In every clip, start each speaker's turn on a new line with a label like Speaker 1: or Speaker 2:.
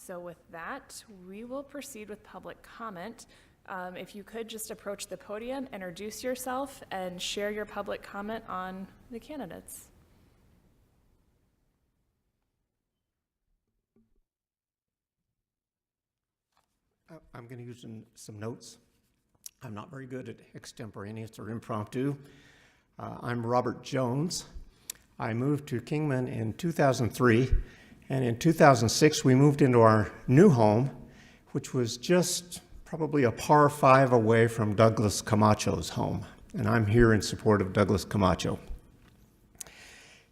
Speaker 1: So with that, we will proceed with public comment. If you could just approach the podium, introduce yourself, and share your public comment on the candidates.
Speaker 2: I'm going to use some notes. I'm not very good at extemporaneous or impromptu. I'm Robert Jones. I moved to Kingman in 2003, and in 2006 we moved into our new home, which was just probably a par 5 away from Douglas Camacho's home, and I'm here in support of Douglas Camacho.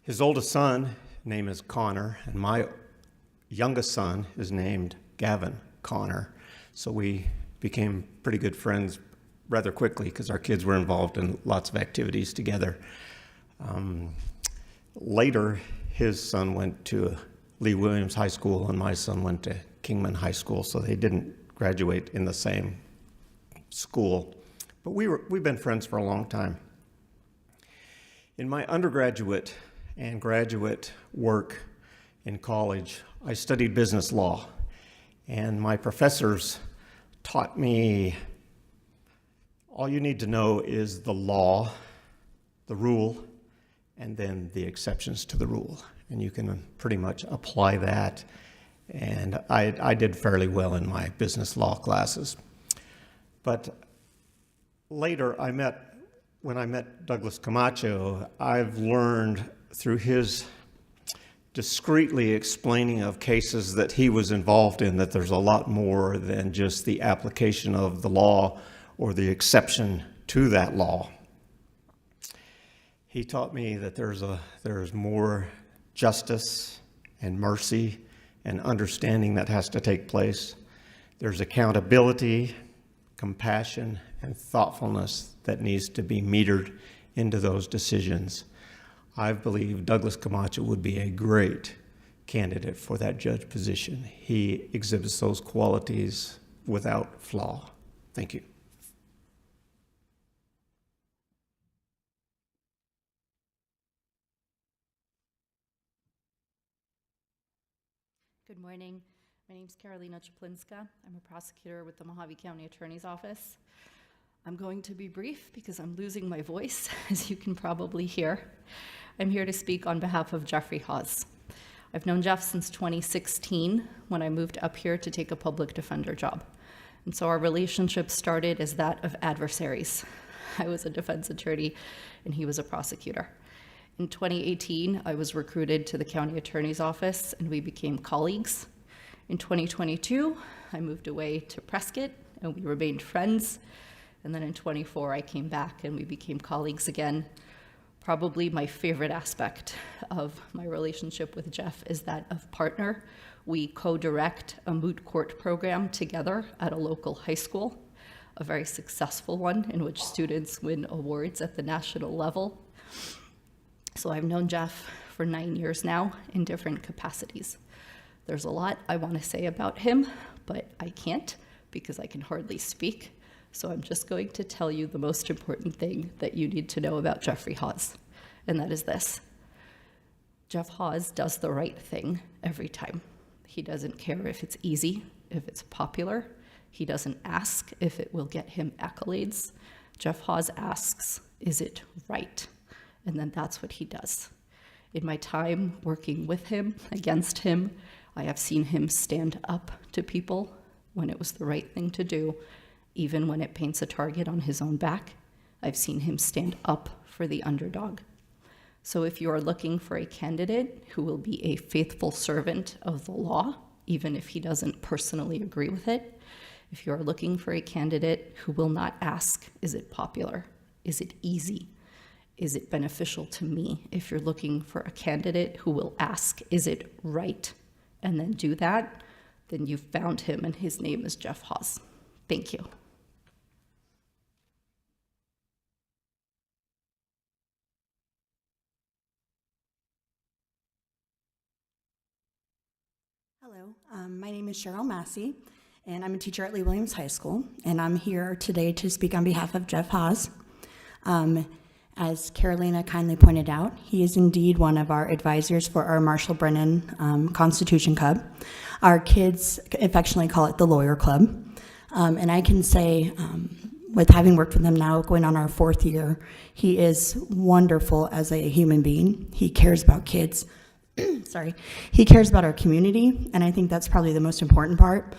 Speaker 2: His oldest son, name is Connor, and my youngest son is named Gavin Connor, so we became pretty good friends rather quickly because our kids were involved in lots of activities together. Later, his son went to Lee Williams High School and my son went to Kingman High School, so they didn't graduate in the same school. But we've been friends for a long time. In my undergraduate and graduate work in college, I studied business law, and my professors taught me all you need to know is the law, the rule, and then the exceptions to the rule. And you can pretty much apply that. And I did fairly well in my business law classes. But later, when I met Douglas Camacho, I've learned through his discreetly explaining of cases that he was involved in that there's a lot more than just the application of the law or the exception to that law. He taught me that there's more justice and mercy and understanding that has to take place. There's accountability, compassion, and thoughtfulness that needs to be metered into those decisions. I believe Douglas Camacho would be a great candidate for that judge position. He exhibits those qualities without flaw. Thank you.
Speaker 3: Good morning. My name is Carolina Czaplinska. I'm a prosecutor with the Mohave County Attorney's Office. I'm going to be brief because I'm losing my voice, as you can probably hear. I'm here to speak on behalf of Jeffrey Hawes. I've known Jeff since 2016 when I moved up here to take a public defender job. And so our relationship started as that of adversaries. I was a defense attorney and he was a prosecutor. In 2018, I was recruited to the county attorney's office and we became colleagues. In 2022, I moved away to Prescott and we remained friends. And then in 24, I came back and we became colleagues again. Probably my favorite aspect of my relationship with Jeff is that of partner. We co-direct a moot court program together at a local high school, a very successful one in which students win awards at the national level. So I've known Jeff for 9 years now in different capacities. There's a lot I want to say about him, but I can't because I can hardly speak. So I'm just going to tell you the most important thing that you need to know about Jeffrey Hawes, and that is this. Jeff Hawes does the right thing every time. He doesn't care if it's easy, if it's popular. He doesn't ask if it will get him accolades. Jeff Hawes asks, is it right? And then that's what he does. In my time working with him, against him, I have seen him stand up to people when it was the right thing to do, even when it paints a target on his own back. I've seen him stand up for the underdog. So if you are looking for a candidate who will be a faithful servant of the law, even if he doesn't personally agree with it, if you are looking for a candidate who will not ask, is it popular? Is it easy? Is it beneficial to me? If you're looking for a candidate who will ask, is it right? And then do that, then you've found him, and his name is Jeff Hawes. Thank you.
Speaker 4: Hello, my name is Cheryl Massey, and I'm a teacher at Lee Williams High School, and I'm here today to speak on behalf of Jeff Hawes. As Carolina kindly pointed out, he is indeed one of our advisors for our Marshall Brennan Constitution Cub. Our kids affectionately call it the Lawyer Club. And I can say, with having worked with him now, going on our 4th year, he is wonderful as a human being. He cares about kids. Sorry. He cares about our community, and I think that's probably the most important part.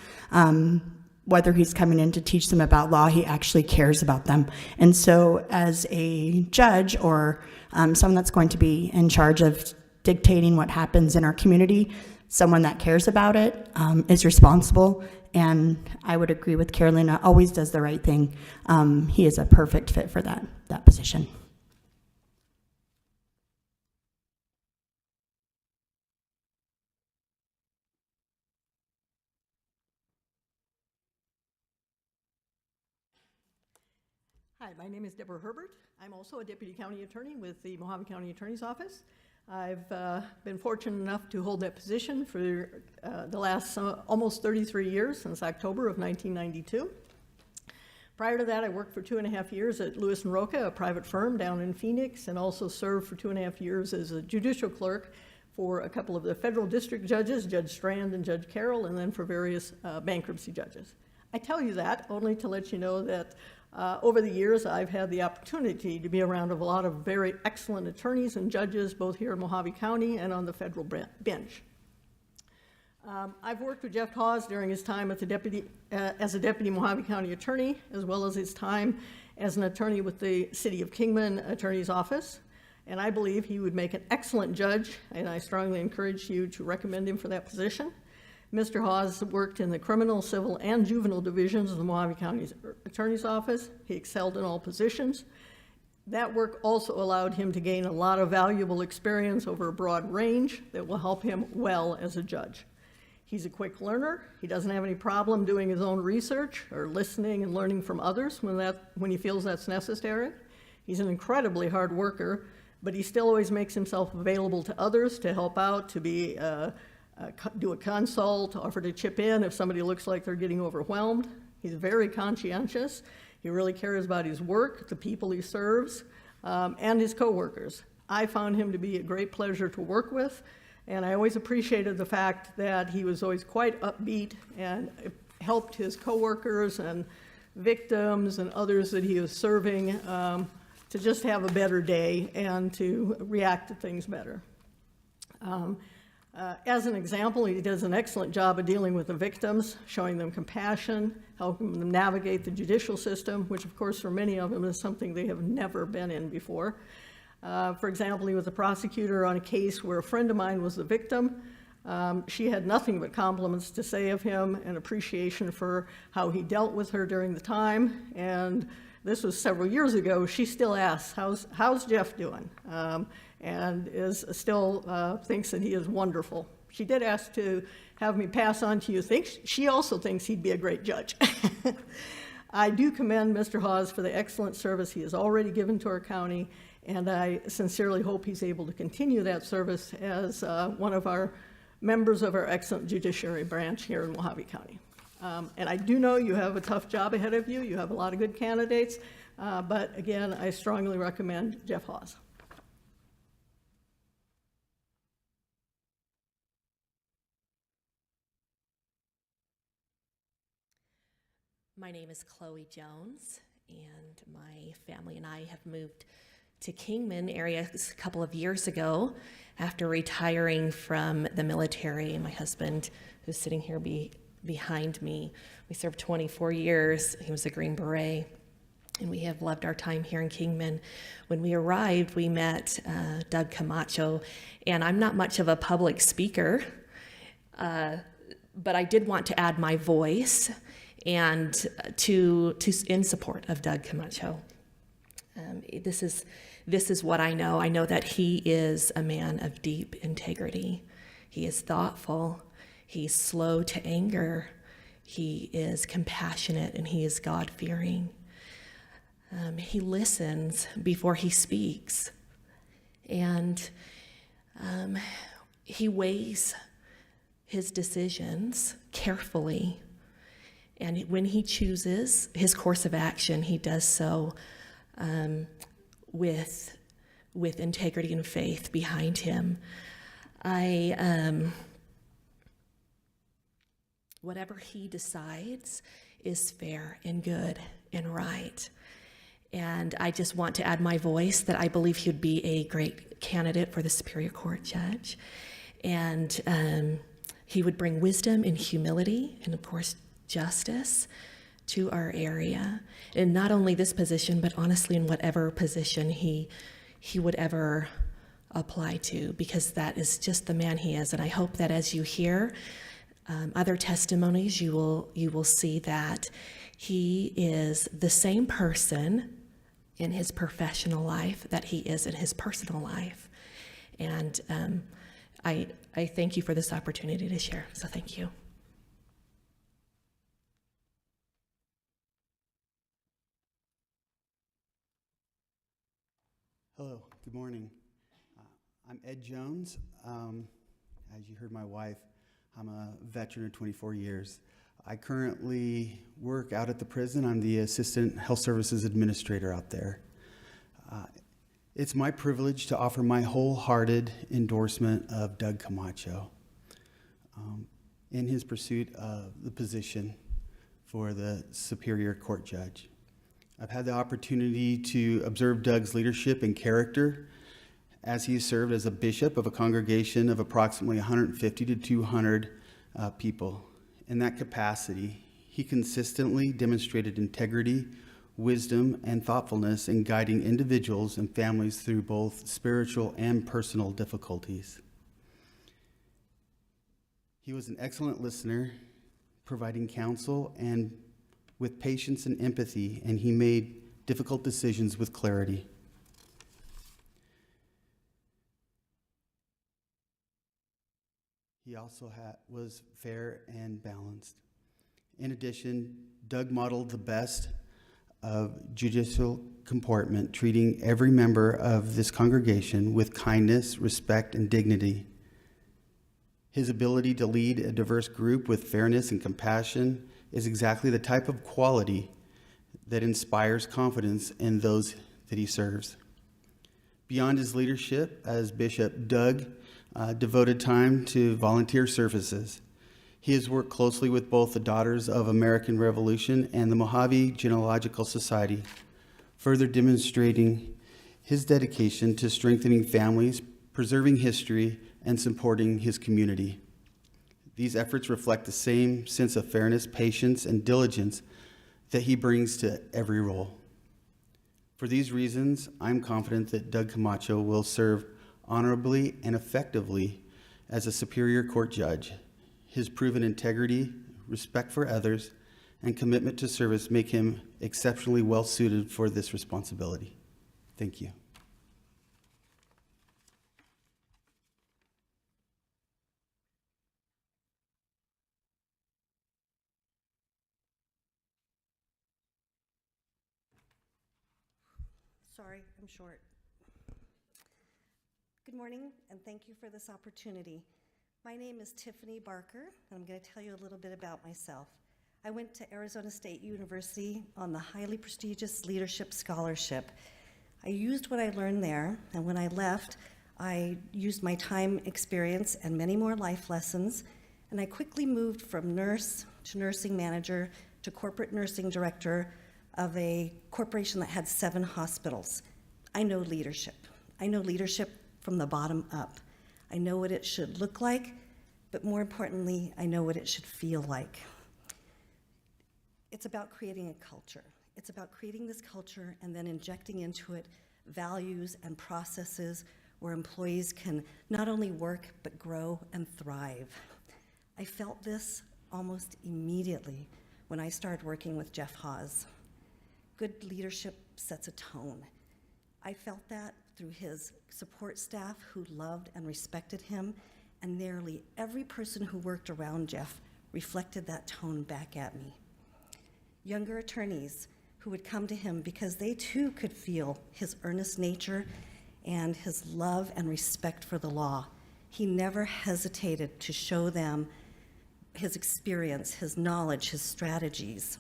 Speaker 4: Whether he's coming in to teach them about law, he actually cares about them. And so as a judge or someone that's going to be in charge of dictating what happens in our community, someone that cares about it is responsible. And I would agree with Carolina, always does the right thing. He is a perfect fit for that position.
Speaker 5: Hi, my name is Deborah Herbert. I'm also a Deputy County Attorney with the Mohave County Attorney's Office. I've been fortunate enough to hold that position for the last almost 33 years, since October of 1992. Prior to that, I worked for 2.5 years at Lewis & Roca, a private firm down in Phoenix, and also served for 2.5 years as a judicial clerk for a couple of the federal district judges, Judge Strand and Judge Carroll, and then for various bankruptcy judges. I tell you that only to let you know that over the years, I've had the opportunity to be around a lot of very excellent attorneys and judges, both here in Mohave County and on the federal bench. I've worked with Jeff Hawes during his time as a deputy Mohave County attorney, as well as his time as an attorney with the City of Kingman Attorney's Office. And I believe he would make an excellent judge, and I strongly encourage you to recommend him for that position. Mr. Hawes worked in the criminal, civil, and juvenile divisions of the Mohave County Attorney's Office. He excelled in all positions. That work also allowed him to gain a lot of valuable experience over a broad range that will help him well as a judge. He's a quick learner. He doesn't have any problem doing his own research or listening and learning from others when he feels that's necessary. He's an incredibly hard worker, but he still always makes himself available to others to help out, to be do a consult, offer to chip in if somebody looks like they're getting overwhelmed. He's very conscientious. He really cares about his work, the people he serves, and his coworkers. I found him to be a great pleasure to work with, and I always appreciated the fact that he was always quite upbeat and helped his coworkers and victims and others that he was serving to just have a better day and to react to things better. As an example, he does an excellent job of dealing with the victims, showing them compassion, helping them navigate the judicial system, which of course for many of them is something they have never been in before. For example, he was a prosecutor on a case where a friend of mine was the victim. She had nothing but compliments to say of him and appreciation for how he dealt with her during the time. And this was several years ago. She still asks, how's Jeff doing? And is still thinks that he is wonderful. She did ask to have me pass on to you. She also thinks he'd be a great judge. I do commend Mr. Hawes for the excellent service he has already given to our county, and I sincerely hope he's able to continue that service as one of our members of our excellent judiciary branch here in Mohave County. And I do know you have a tough job ahead of you. You have a lot of good candidates, but again, I strongly recommend Jeff Hawes.
Speaker 6: My name is Chloe Jones, and my family and I have moved to Kingman area a couple of years ago after retiring from the military. My husband, who's sitting here behind me, we served 24 years. He was a Green Beret, and we have loved our time here in Kingman. When we arrived, we met Doug Camacho, and I'm not much of a public speaker, but I did want to add my voice and in support of Doug Camacho. This is what I know. I know that he is a man of deep integrity. He is thoughtful. He's slow to anger. He is compassionate, and he is God-fearing. He listens before he speaks, and he weighs his decisions carefully. And when he chooses his course of action, he does so with integrity and faith behind him. whatever he decides is fair and good and right. And I just want to add my voice that I believe he would be a great candidate for the Superior Court judge. And he would bring wisdom and humility and, of course, justice to our area. And not only this position, but honestly in whatever position he would ever apply to, because that is just the man he is. And I hope that as you hear other testimonies, you will see that he is the same person in his professional life that he is in his personal life. And I thank you for this opportunity to share, so thank you.
Speaker 7: Hello, good morning. I'm Ed Jones. As you heard my wife, I'm a veteran of 24 years. I currently work out at the prison. I'm the Assistant Health Services Administrator out there. It's my privilege to offer my wholehearted endorsement of Doug Camacho in his pursuit of the position for the Superior Court Judge. I've had the opportunity to observe Doug's leadership and character as he served as a bishop of a congregation of approximately 150 to 200 people. In that capacity, he consistently demonstrated integrity, wisdom, and thoughtfulness in guiding individuals and families through both spiritual and personal difficulties. He was an excellent listener, providing counsel and with patience and empathy, and he made difficult decisions with clarity. He also was fair and balanced. In addition, Doug modeled the best of judicial comportment, treating every member of this congregation with kindness, respect, and dignity. His ability to lead a diverse group with fairness and compassion is exactly the type of quality that inspires confidence in those that he serves. Beyond his leadership as bishop, Doug devoted time to volunteer services. He has worked closely with both the Daughters of American Revolution and the Mohave Genealogical Society, further demonstrating his dedication to strengthening families, preserving history, and supporting his community. These efforts reflect the same sense of fairness, patience, and diligence that he brings to every role. For these reasons, I'm confident that Doug Camacho will serve honorably and effectively as a Superior Court judge. His proven integrity, respect for others, and commitment to service make him exceptionally well suited for this responsibility. Thank you.
Speaker 8: Sorry, I'm short. Good morning, and thank you for this opportunity. My name is Tiffany Barker, and I'm going to tell you a little bit about myself. I went to Arizona State University on the highly prestigious Leadership Scholarship. I used what I learned there, and when I left, I used my time, experience, and many more life lessons, and I quickly moved from nurse to nursing manager to corporate nursing director of a corporation that had 7 hospitals. I know leadership. I know leadership from the bottom up. I know what it should look like, but more importantly, I know what it should feel like. It's about creating a culture. It's about creating this culture and then injecting into it values and processes where employees can not only work, but grow and thrive. I felt this almost immediately when I started working with Jeff Hawes. Good leadership sets a tone. I felt that through his support staff who loved and respected him, and nearly every person who worked around Jeff reflected that tone back at me. Younger attorneys who would come to him because they too could feel his earnest nature and his love and respect for the law. He never hesitated to show them his experience, his knowledge, his strategies.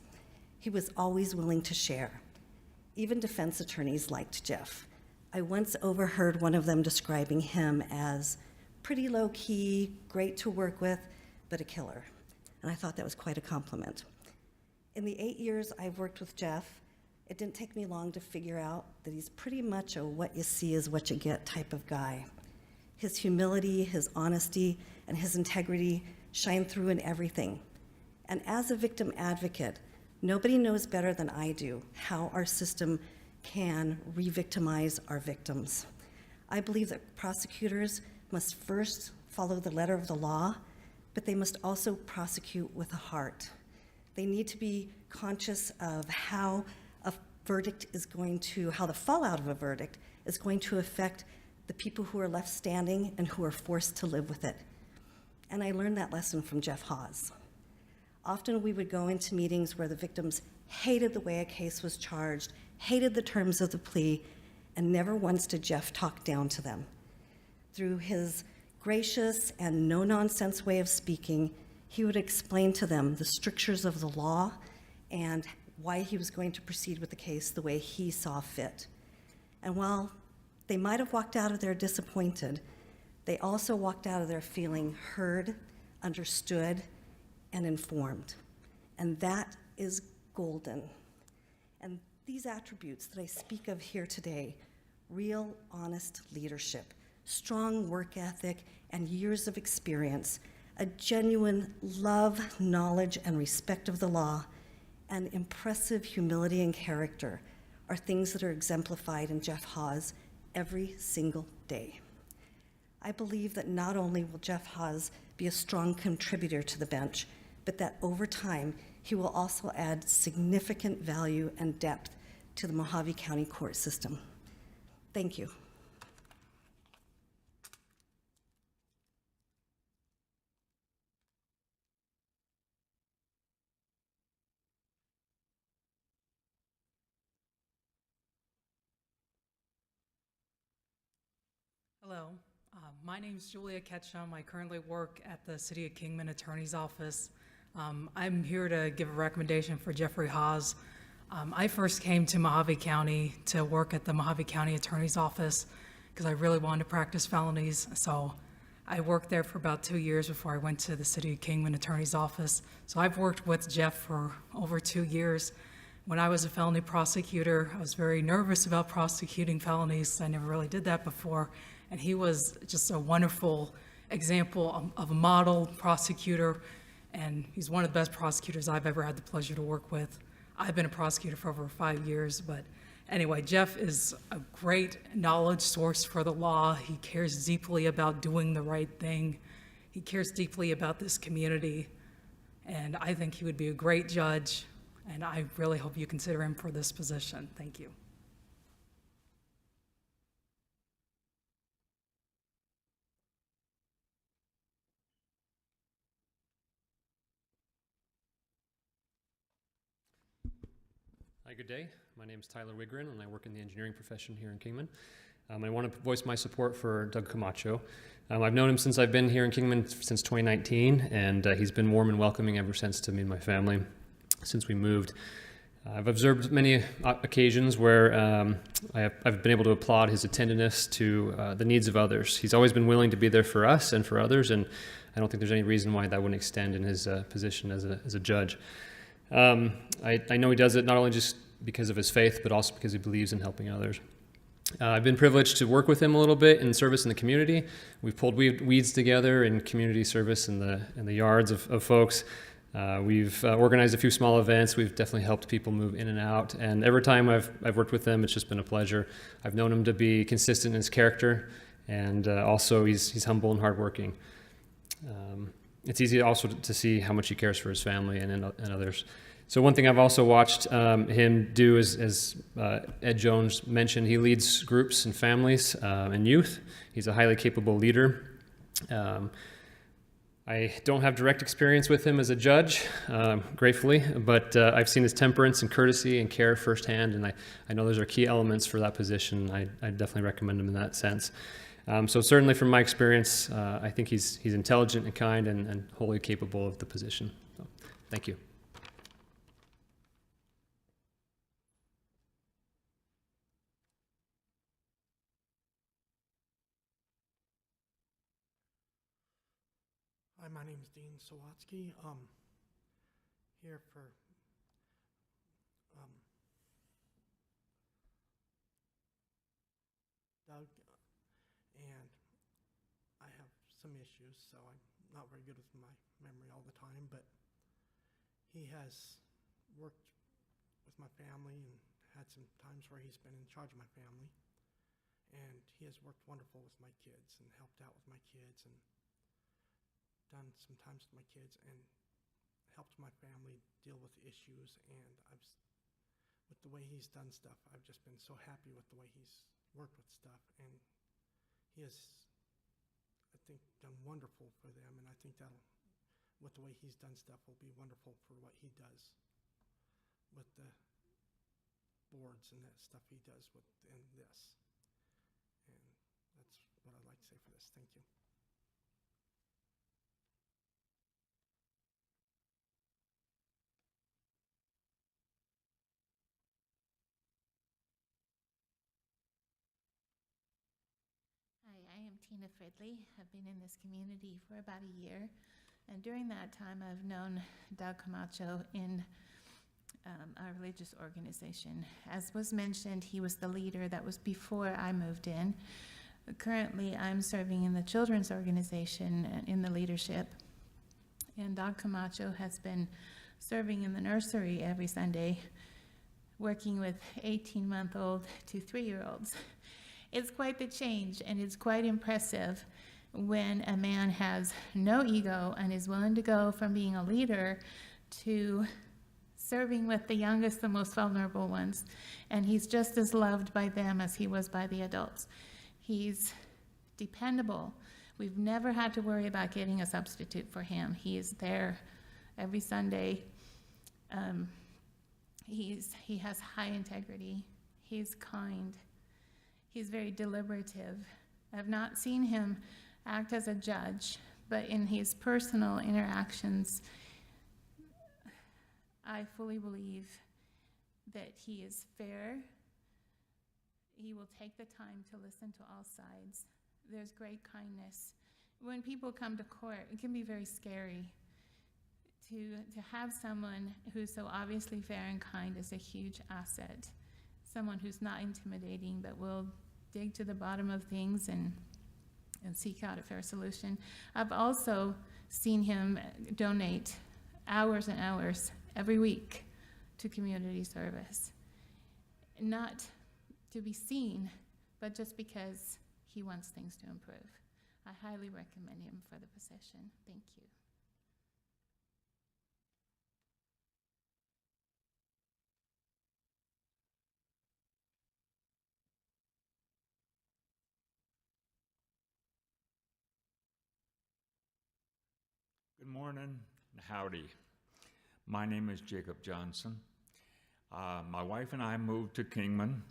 Speaker 8: He was always willing to share. Even defense attorneys liked Jeff. I once overheard one of them describing him as pretty low-key, great to work with, but a killer. and I thought that was quite a compliment. In the 8 years I've worked with Jeff, it didn't take me long to figure out that he's pretty much a what you see is what you get type of guy. His humility, his honesty, and his integrity shine through in everything. And as a victim advocate, nobody knows better than I do how our system can re-victimize our victims. I believe that prosecutors must first follow the letter of the law, but they must also prosecute with a heart. They need to be conscious of how a verdict is going to, how the fallout of a verdict is going to affect the people who are left standing and who are forced to live with it. And I learned that lesson from Jeff Hawes. Often we would go into meetings where the victims hated the way a case was charged, hated the terms of the plea, and never once did Jeff talk down to them. Through his gracious and no-nonsense way of speaking, he would explain to them the strictures of the law and why he was going to proceed with the case the way he saw fit. And while they might have walked out of there disappointed, they also walked out of there feeling heard, understood, and informed. And that is golden. And these attributes that I speak of here today, real, honest leadership, strong work ethic, and years of experience, a genuine love, knowledge, and respect of the law, and impressive humility and character are things that are exemplified in Jeff Hawes every single day. I believe that not only will Jeff Hawes be a strong contributor to the bench, but that over time, he will also add significant value and depth to the Mohave County court system. Thank you.
Speaker 9: Hello, my name is Julia Ketchum. I currently work at the City of Kingman Attorney's Office. I'm here to give a recommendation for Jeffrey Hawes. I first came to Mohave County to work at the Mohave County Attorney's Office because I really wanted to practice felonies. So I worked there for about 2 years before I went to the City of Kingman Attorney's Office. So I've worked with Jeff for over 2 years. When I was a felony prosecutor, I was very nervous about prosecuting felonies. I never really did that before. And he was just a wonderful example of a model prosecutor, and he's one of the best prosecutors I've ever had the pleasure to work with. I've been a prosecutor for over 5 years, but anyway, Jeff is a great knowledge source for the law. He cares deeply about doing the right thing. He cares deeply about this community, and I think he would be a great judge, and I really hope you consider him for this position. Thank you.
Speaker 10: Hi, good day. My name is Tyler Wigren, and I work in the engineering profession here in Kingman. I want to voice my support for Doug Camacho. I've known him since I've been here in Kingman since 2019, and he's been warm and welcoming ever since to me and my family since we moved. I've observed many occasions where I've been able to applaud his attentiveness to the needs of others. He's always been willing to be there for us and for others, and I don't think there's any reason why that wouldn't extend in his position as a judge. I know he does it not only just because of his faith, but also because he believes in helping others. I've been privileged to work with him a little bit in service in the community. We've pulled weeds together in community service in the yards of folks. We've organized a few small events. We've definitely helped people move in and out. And every time I've worked with him, it's just been a pleasure. I've known him to be consistent in his character, and also he's humble and hardworking. It's easy also to see how much he cares for his family and others. So one thing I've also watched him do is, as Ed Jones mentioned, he leads groups and families and youth. He's a highly capable leader. I don't have direct experience with him as a judge, gratefully, but I've seen his temperance and courtesy and care firsthand, and I know those are key elements for that position. I definitely recommend him in that sense. So certainly from my experience, I think he's intelligent and kind and wholly capable of the position. So, thank you.
Speaker 11: Hi, my name is Dean Sawatsky. here for Doug, and I have some issues, so I'm not very good with my memory all the time, but he has worked with my family and had some times where he's been in charge of my family, and he has worked wonderful with my kids and helped out with my kids and done some times with my kids and helped my family deal with issues, and with the way he's done stuff, I've just been so happy with the way he's worked with stuff, and he has, I think, done wonderful for them, and I think with the way he's done stuff, will be wonderful for what he does with the boards and that stuff he does in this. And that's what I'd like to say for this. Thank you.
Speaker 12: Hi, I am Tina Fridley. I've been in this community for about a year, and during that time I've known Doug Camacho in our religious organization. As was mentioned, he was the leader. That was before I moved in. Currently, I'm serving in the children's organization in the leadership, and Doug Camacho has been serving in the nursery every Sunday, working with 18-month-old to 3-year-olds. It's quite the change, and it's quite impressive when a man has no ego and is willing to go from being a leader to serving with the youngest, the most vulnerable ones. And he's just as loved by them as he was by the adults. He's dependable. We've never had to worry about getting a substitute for him. He is there every Sunday. He has high integrity. He's kind. He's very deliberative. I've not seen him act as a judge, but in his personal interactions, I fully believe that he is fair. He will take the time to listen to all sides. There's great kindness. When people come to court, it can be very scary. To have someone who's so obviously fair and kind is a huge asset. Someone who's not intimidating, but will dig to the bottom of things and seek out a fair solution. I've also seen him donate hours and hours every week to community service. Not to be seen, but just because he wants things to improve. I highly recommend him for the position. Thank you.
Speaker 13: Good morning and howdy. My name is Jacob Johnson. My wife and I moved to Kingman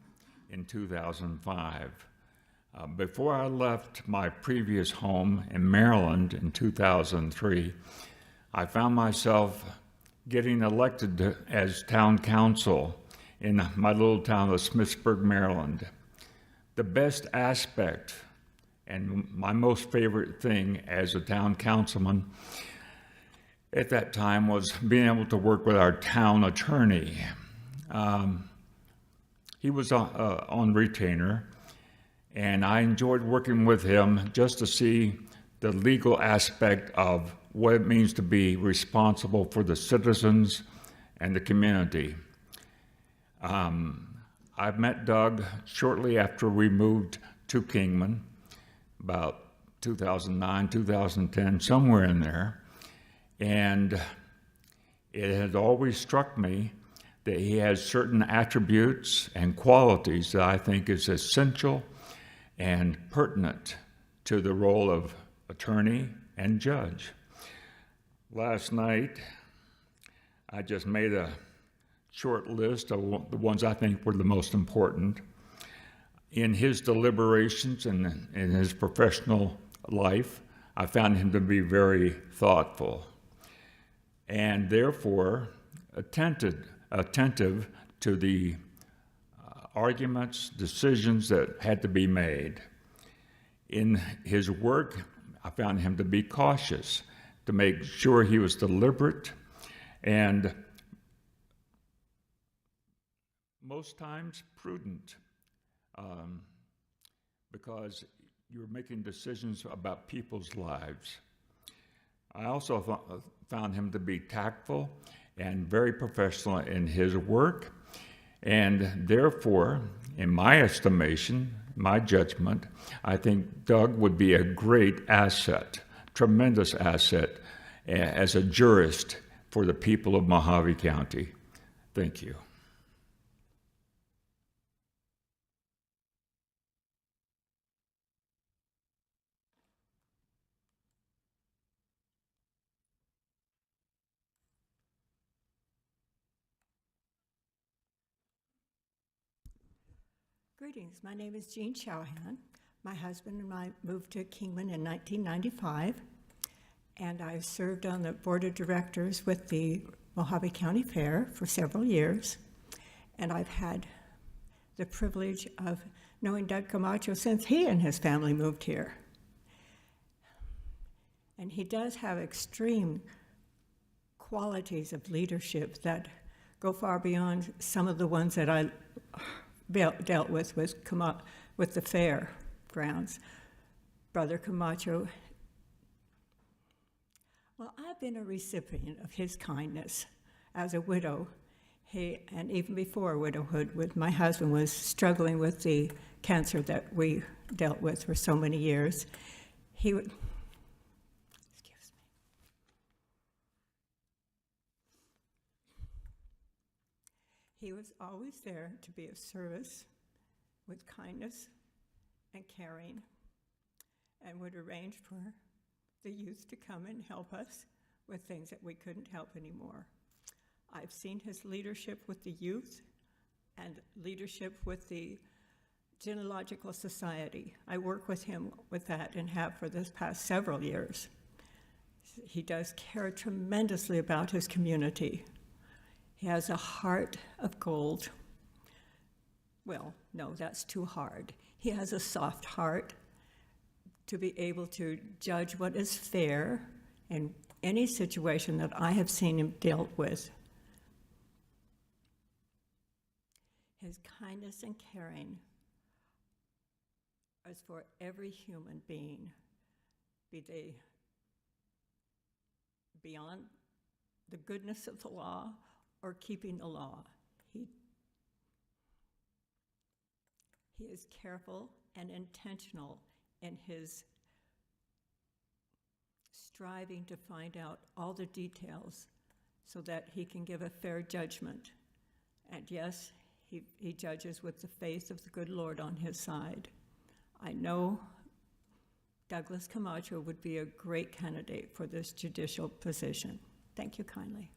Speaker 13: in 2005. Before I left my previous home in Maryland in 2003, I found myself getting elected as town council in my little town of Smithsburg, Maryland. The best aspect and my most favorite thing as a town councilman at that time was being able to work with our town attorney. He was on retainer, and I enjoyed working with him just to see the legal aspect of what it means to be responsible for the citizens and the community. I met Doug shortly after we moved to Kingman, about 2009, 2010, somewhere in there. And it has always struck me that he has certain attributes and qualities that I think is essential and pertinent to the role of attorney and judge. Last night, I just made a short list of the ones I think were the most important. In his deliberations and in his professional life, I found him to be very thoughtful and therefore attentive to the arguments, decisions that had to be made. In his work, I found him to be cautious, to make sure he was deliberate and most times prudent, because you're making decisions about people's lives. I also found him to be tactful and very professional in his work, and therefore, in my estimation, my judgment, I think Doug would be a great asset, tremendous asset, as a jurist for the people of Mohave County. Thank you.
Speaker 14: Greetings, my name is Jean Chauhan. My husband and I moved to Kingman in 1995, and I've served on the board of directors with the Mohave County Fair for several years, and I've had the privilege of knowing Doug Camacho since he and his family moved here. And he does have extreme qualities of leadership that go far beyond some of the ones that I dealt with the fair grounds. Brother Camacho, well, I've been a recipient of his kindness as a widow. And even before widowhood, with my husband was struggling with the cancer that we dealt with for so many years. He would, excuse me. He was always there to be of service with kindness and caring, and would arrange for the youth to come and help us with things that we couldn't help anymore. I've seen his leadership with the youth and leadership with the Genealogical Society. I work with him with that and have for this past several years. He does care tremendously about his community. He has a heart of gold. Well, no, that's too hard. He has a soft heart to be able to judge what is fair in any situation that I have seen him dealt with. His kindness and caring is for every human being, be they beyond the goodness of the law or keeping the law. He is careful and intentional in his striving to find out all the details so that he can give a fair judgment. And yes, he judges with the faith of the good Lord on his side. I know Douglas Camacho would be a great candidate for this judicial position. Thank you kindly.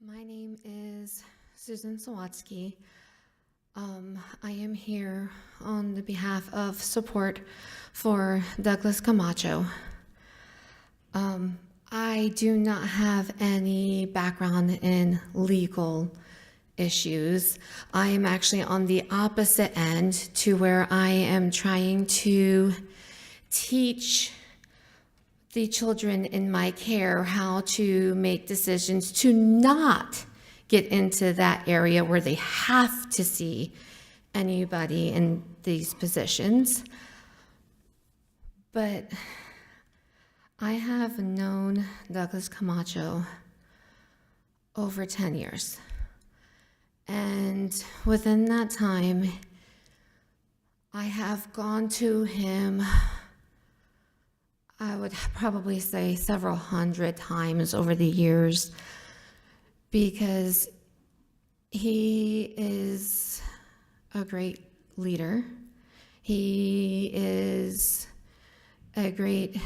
Speaker 15: My name is Susan Sawatsky. I am here on the behalf of support for Douglas Camacho. I do not have any background in legal issues. I am actually on the opposite end to where I am trying to teach the children in my care how to make decisions to not get into that area where they have to see anybody in these positions. But I have known Douglas Camacho over 10 years. And within that time, I have gone to him, I would probably say several hundred times over the years, because he is a great leader. He is a great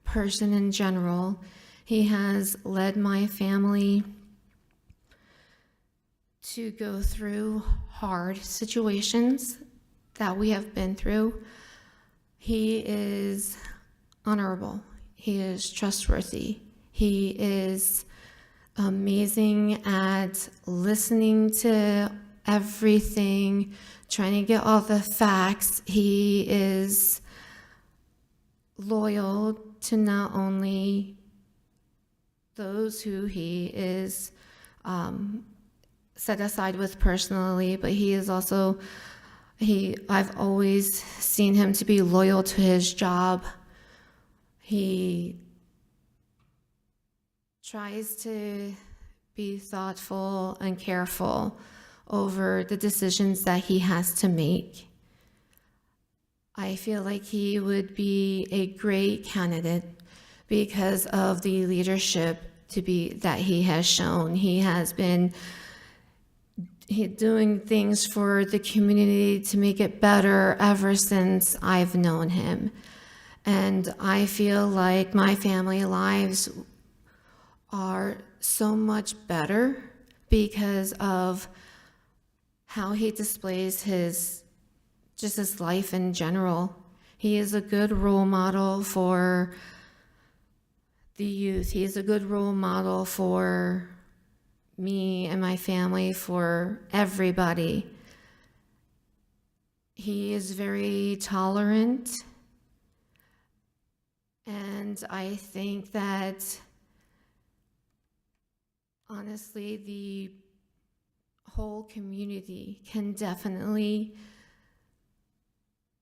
Speaker 15: person in general. He has led my family to go through hard situations that we have been through. He is honorable. He is trustworthy. He is amazing at listening to everything, trying to get all the facts. He is loyal to not only those who he is set aside with personally, but he is also, I've always seen him to be loyal to his job. He tries to be thoughtful and careful over the decisions that he has to make. I feel like he would be a great candidate because of the leadership that he has shown. He has been doing things for the community to make it better ever since I've known him. And I feel like my family lives are so much better because of how he displays his life in general. He is a good role model for the youth. He is a good role model for me and my family, for everybody. He is very tolerant, and I think that honestly, the whole community can definitely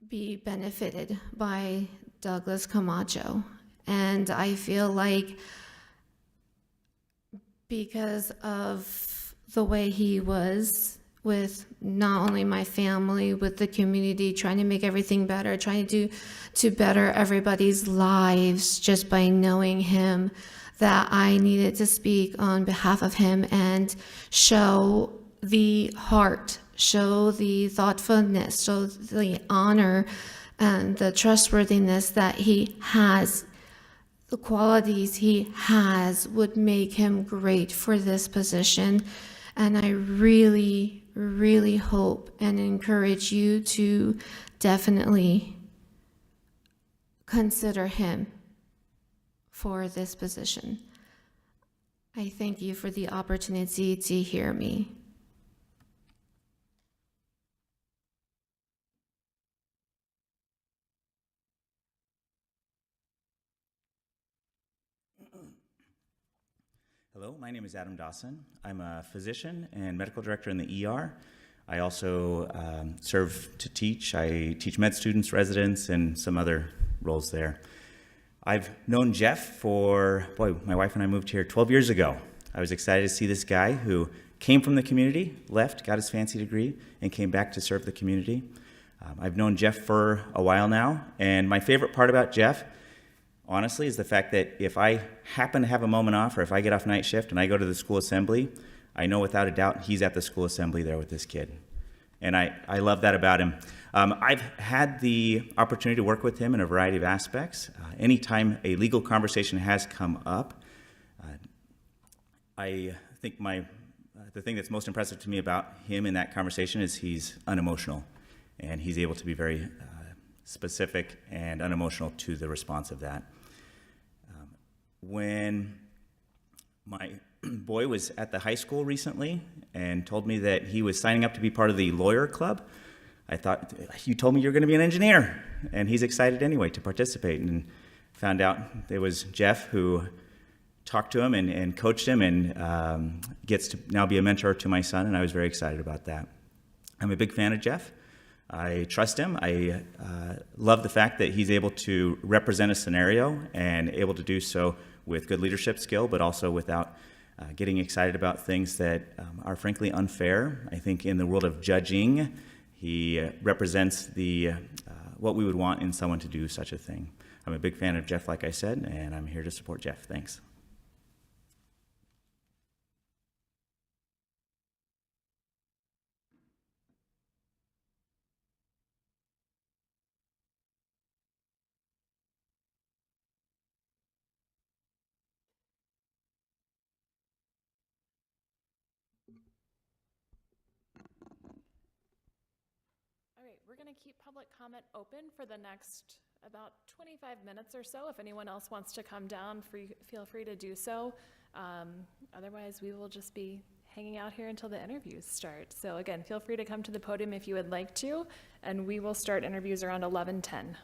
Speaker 15: be benefited by Douglas Camacho. And I feel like because of the way he was with not only my family, with the community, trying to make everything better, trying to better everybody's lives just by knowing him, that I needed to speak on behalf of him and show the heart, show the thoughtfulness, show the honor and the trustworthiness that he has. The qualities he has would make him great for this position. And I really, really hope and encourage you to definitely consider him for this position. I thank you for the opportunity to hear me.
Speaker 16: Hello, my name is Adam Dawson. I'm a physician and medical director in the ER. I also serve to teach. I teach med students, residents, and some other roles there. I've known Jeff for, my wife and I moved here 12 years ago. I was excited to see this guy who came from the community, left, got his fancy degree, and came back to serve the community. I've known Jeff for a while now, and my favorite part about Jeff, honestly, is the fact that if I happen to have a moment off, or if I get off night shift and I go to the school assembly, I know without a doubt he's at the school assembly there with this kid. And I love that about him. I've had the opportunity to work with him in a variety of aspects. Anytime a legal conversation has come up, I think the thing that's most impressive to me about him in that conversation is he's unemotional, and he's able to be very specific and unemotional to the response of that. When my boy was at the high school recently and told me that he was signing up to be part of the lawyer club, I thought, you told me you're going to be an engineer. And he's excited anyway to participate, and found out it was Jeff who talked to him and coached him, and gets to now be a mentor to my son, and I was very excited about that. I'm a big fan of Jeff. I trust him. I love the fact that he's able to represent a scenario and able to do so with good leadership skill, but also without getting excited about things that are frankly unfair. I think in the world of judging, he represents the what we would want in someone to do such a thing. I'm a big fan of Jeff, like I said, and I'm here to support Jeff. Thanks.
Speaker 1: All right, we're going to keep public comment open for the next about 25 minutes or so. If anyone else wants to come down, feel free to do so. Otherwise, we will just be hanging out here until the interviews start. So again, feel free to come to the podium if you would like to, and we will start interviews around 11:10.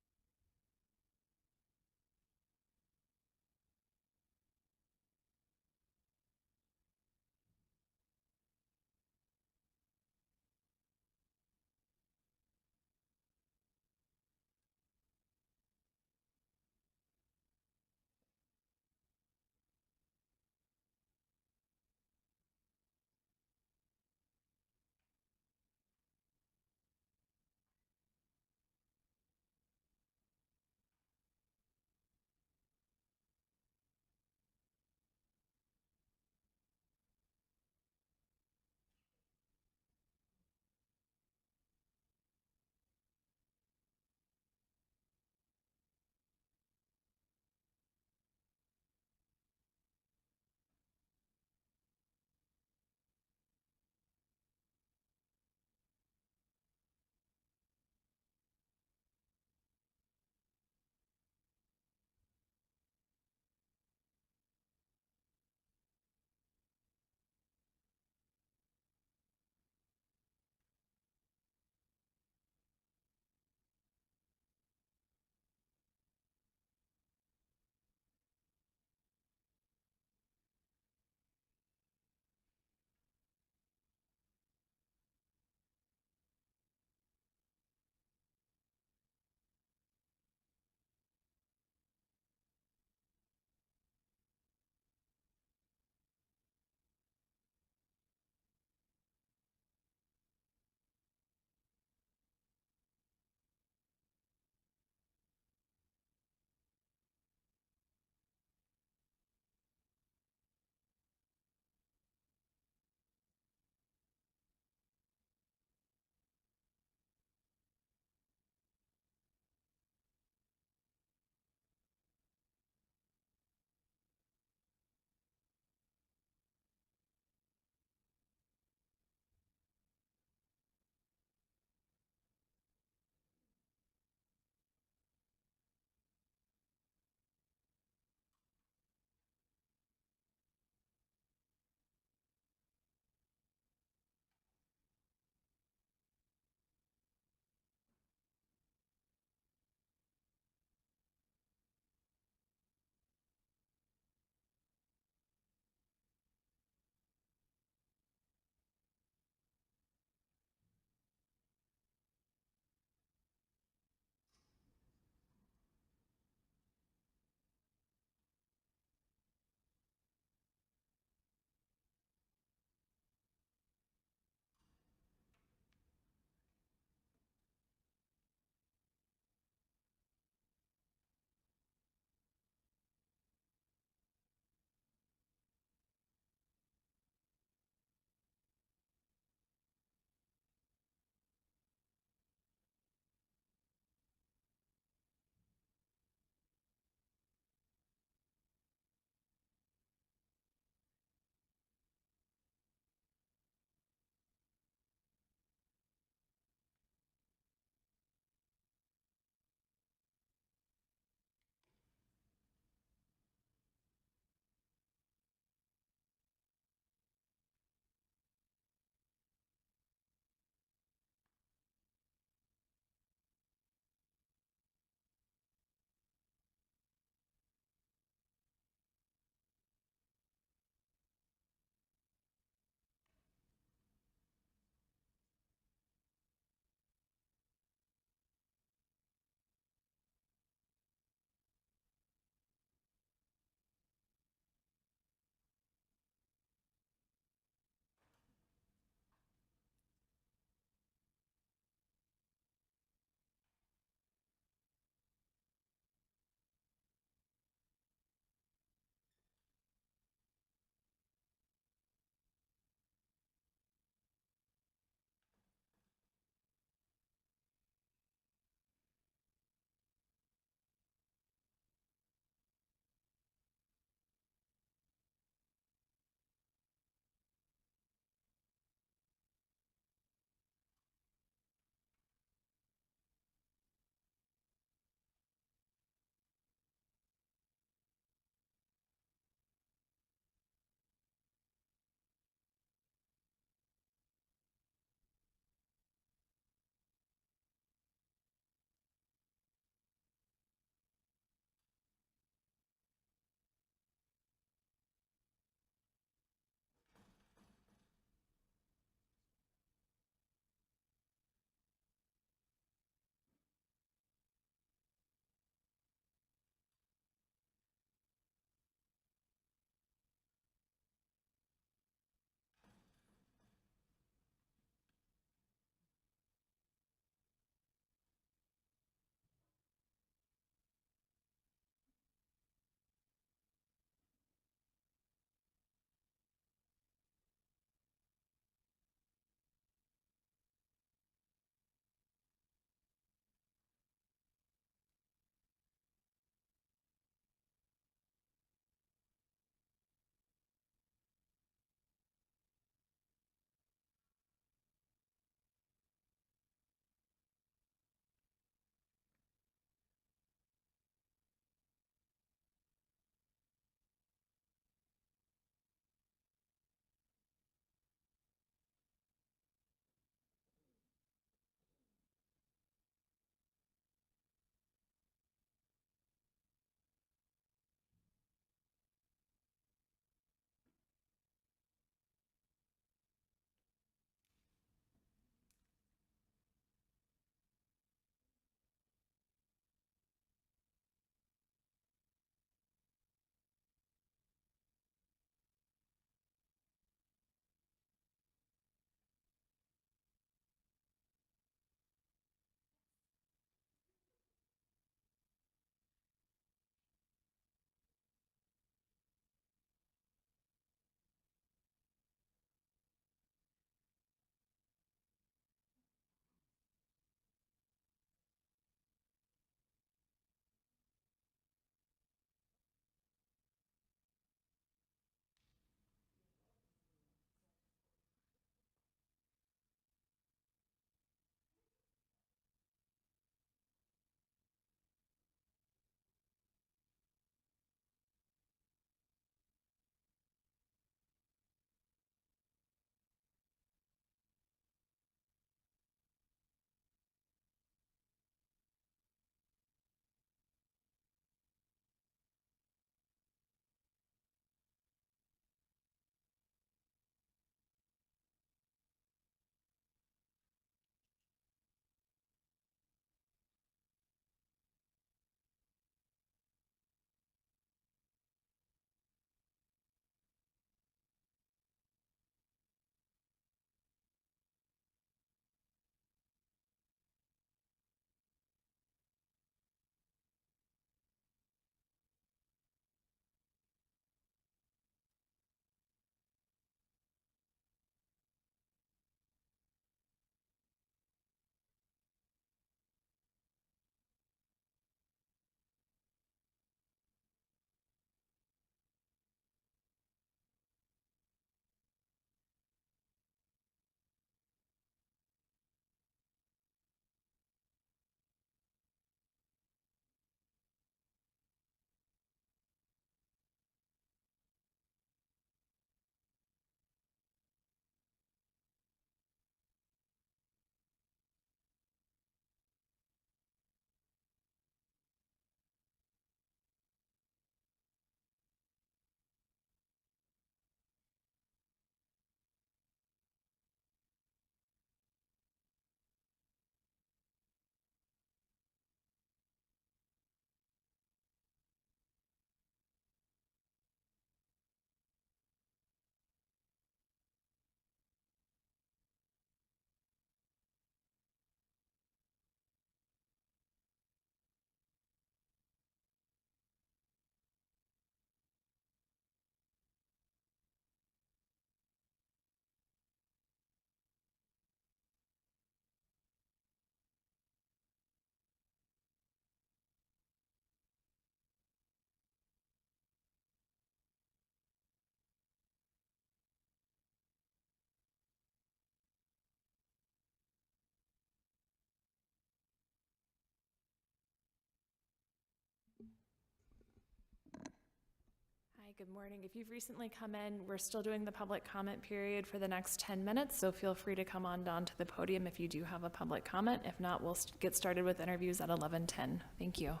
Speaker 1: good morning. If you've recently come in, we're still doing the public comment period for the next 10 minutes, so feel free to come on down to the podium if you do have a public comment. If not, we'll get started with interviews at 11:10. Thank you.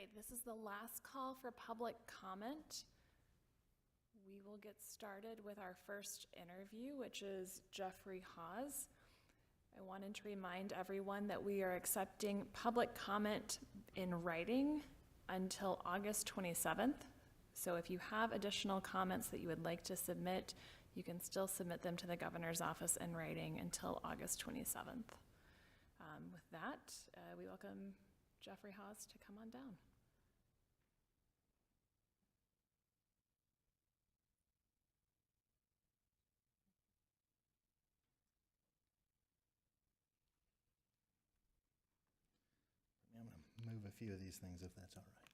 Speaker 1: right, this is the last call for public comment. We will get started with our first interview, which is Jeffrey Hawes. I wanted to remind everyone that we are accepting public comment in writing until August 27th. So if you have additional comments that you would like to submit, you can still submit them to the governor's office in writing until August 27th. With that, we welcome Jeffrey Hawes to come on down.
Speaker 17: I'm going to move a few of these things if that's all right.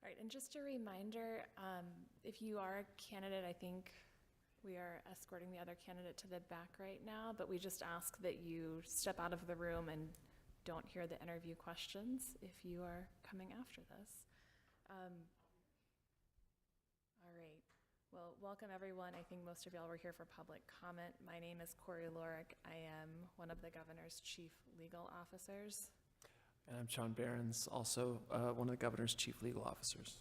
Speaker 1: All right, and just a reminder, if you are a candidate, I think we are escorting the other candidate to the back right now, but we just ask that you step out of the room and don't hear the interview questions if you are coming after this. All right, well, welcome everyone. I think most of y'all were here for public comment. My name is Corey Lorick. I am one of the governor's chief legal officers.
Speaker 18: And I'm Sean Behrens, also one of the governor's chief legal officers.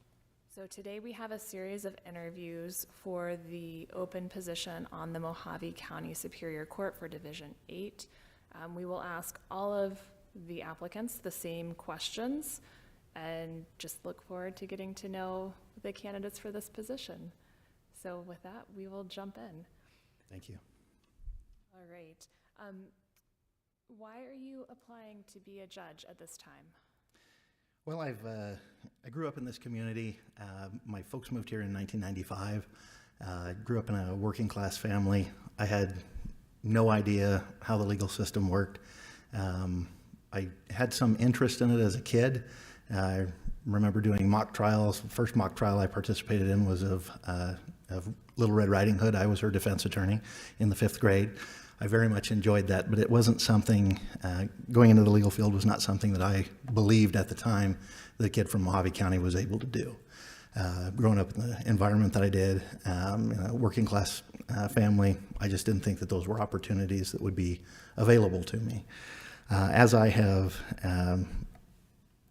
Speaker 1: So today we have a series of interviews for the open position on the Mohave County Superior Court for Division 8. We will ask all of the applicants the same questions and just look forward to getting to know the candidates for this position. So with that, we will jump in.
Speaker 17: Thank you.
Speaker 1: All right. Why are you applying to be a judge at this time?
Speaker 17: Well, I grew up in this community. My folks moved here in 1995. I grew up in a working class family. I had no idea how the legal system worked. I had some interest in it as a kid. I remember doing mock trials. The first mock trial I participated in was of Little Red Riding Hood. I was her defense attorney in the 5th grade. I very much enjoyed that, but it wasn't something, going into the legal field was not something that I believed at the time the kid from Mohave County was able to do. Growing up in the environment that I did, in a working class family, I just didn't think that those were opportunities that would be available to me. As I have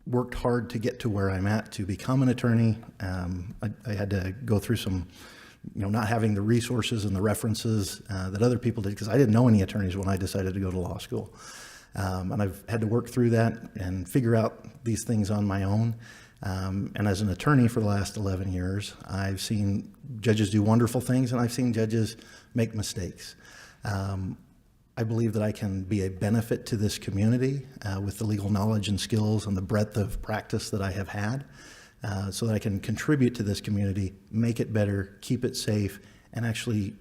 Speaker 17: worked hard to get to where I'm at to become an attorney, I had to go through some not having the resources and the references that other people did, because I didn't know any attorneys when I decided to go to law school. And I've had to work through that and figure out these things on my own. And as an attorney for the last 11 years, I've seen judges do wonderful things, and I've seen judges make mistakes. I believe that I can be a benefit to this community with the legal knowledge and skills and the breadth of practice that I have had. So that I can contribute to this community, make it better, keep it safe, and actually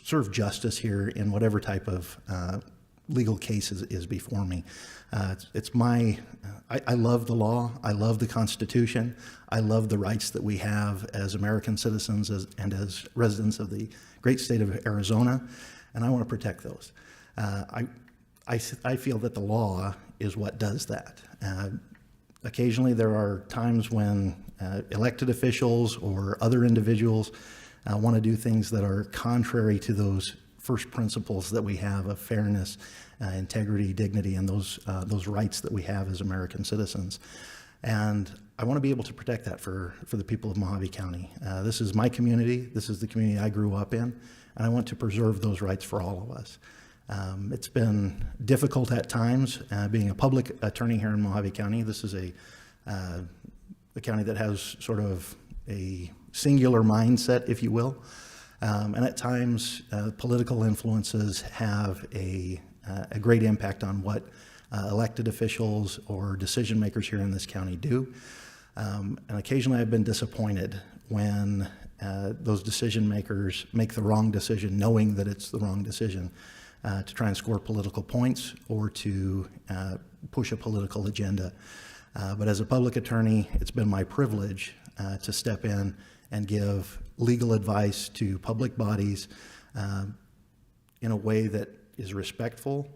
Speaker 17: serve justice here in whatever type of legal case is before me. I love the law, I love the Constitution, I love the rights that we have as American citizens and as residents of the great state of Arizona, and I want to protect those. I feel that the law is what does that. Occasionally there are times when elected officials or other individuals want to do things that are contrary to those first principles that we have of fairness, integrity, dignity, and those rights that we have as American citizens. And I want to be able to protect that for the people of Mohave County. This is my community, this is the community I grew up in, and I want to preserve those rights for all of us. It's been difficult at times being a public attorney here in Mohave County. This is a county that has sort of a singular mindset, if you will. And at times, political influences have a great impact on what elected officials or decision makers here in this county do. And occasionally I've been disappointed when those decision makers make the wrong decision, knowing that it's the wrong decision. To try and score political points or to push a political agenda. But as a public attorney, it's been my privilege to step in and give legal advice to public bodies in a way that is respectful,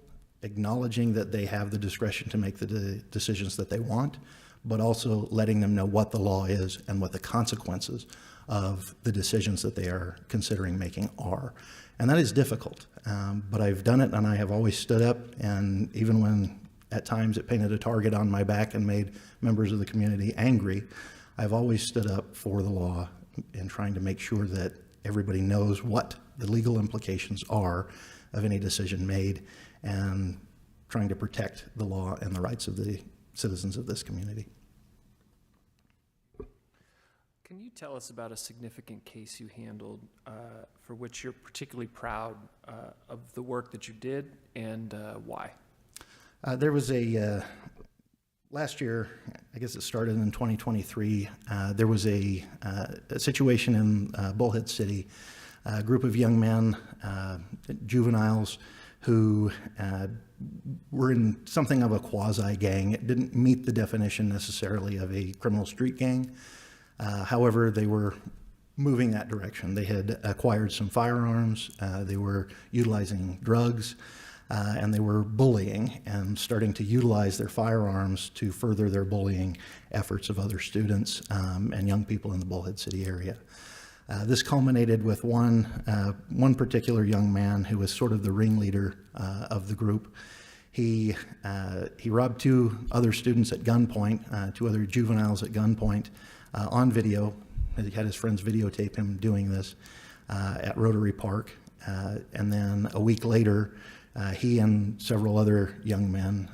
Speaker 17: acknowledging that they have the discretion to make the decisions that they want, but also letting them know what the law is and what the consequences of the decisions that they are considering making are. And that is difficult, but I've done it, and I have always stood up, and even when at times it painted a target on my back and made members of the community angry, I've always stood up for the law in trying to make sure that everybody knows what the legal implications are of any decision made, and trying to protect the law and the rights of the citizens of this community.
Speaker 18: Can you tell us about a significant case you handled for which you're particularly proud of the work that you did, and why?
Speaker 17: There was last year, I guess it started in 2023, there was a situation in Bullhead City, a group of young men, juveniles, who were in something of a quasi-gang. It didn't meet the definition necessarily of a criminal street gang. However, they were moving that direction. They had acquired some firearms, they were utilizing drugs, and they were bullying and starting to utilize their firearms to further their bullying efforts of other students and young people in the Bullhead City area. This culminated with one particular young man who was sort of the ringleader of the group. He robbed two other students at gunpoint, two other juveniles at gunpoint on video. He had his friends videotape him doing this at Rotary Park. And then a week later, he and several other young men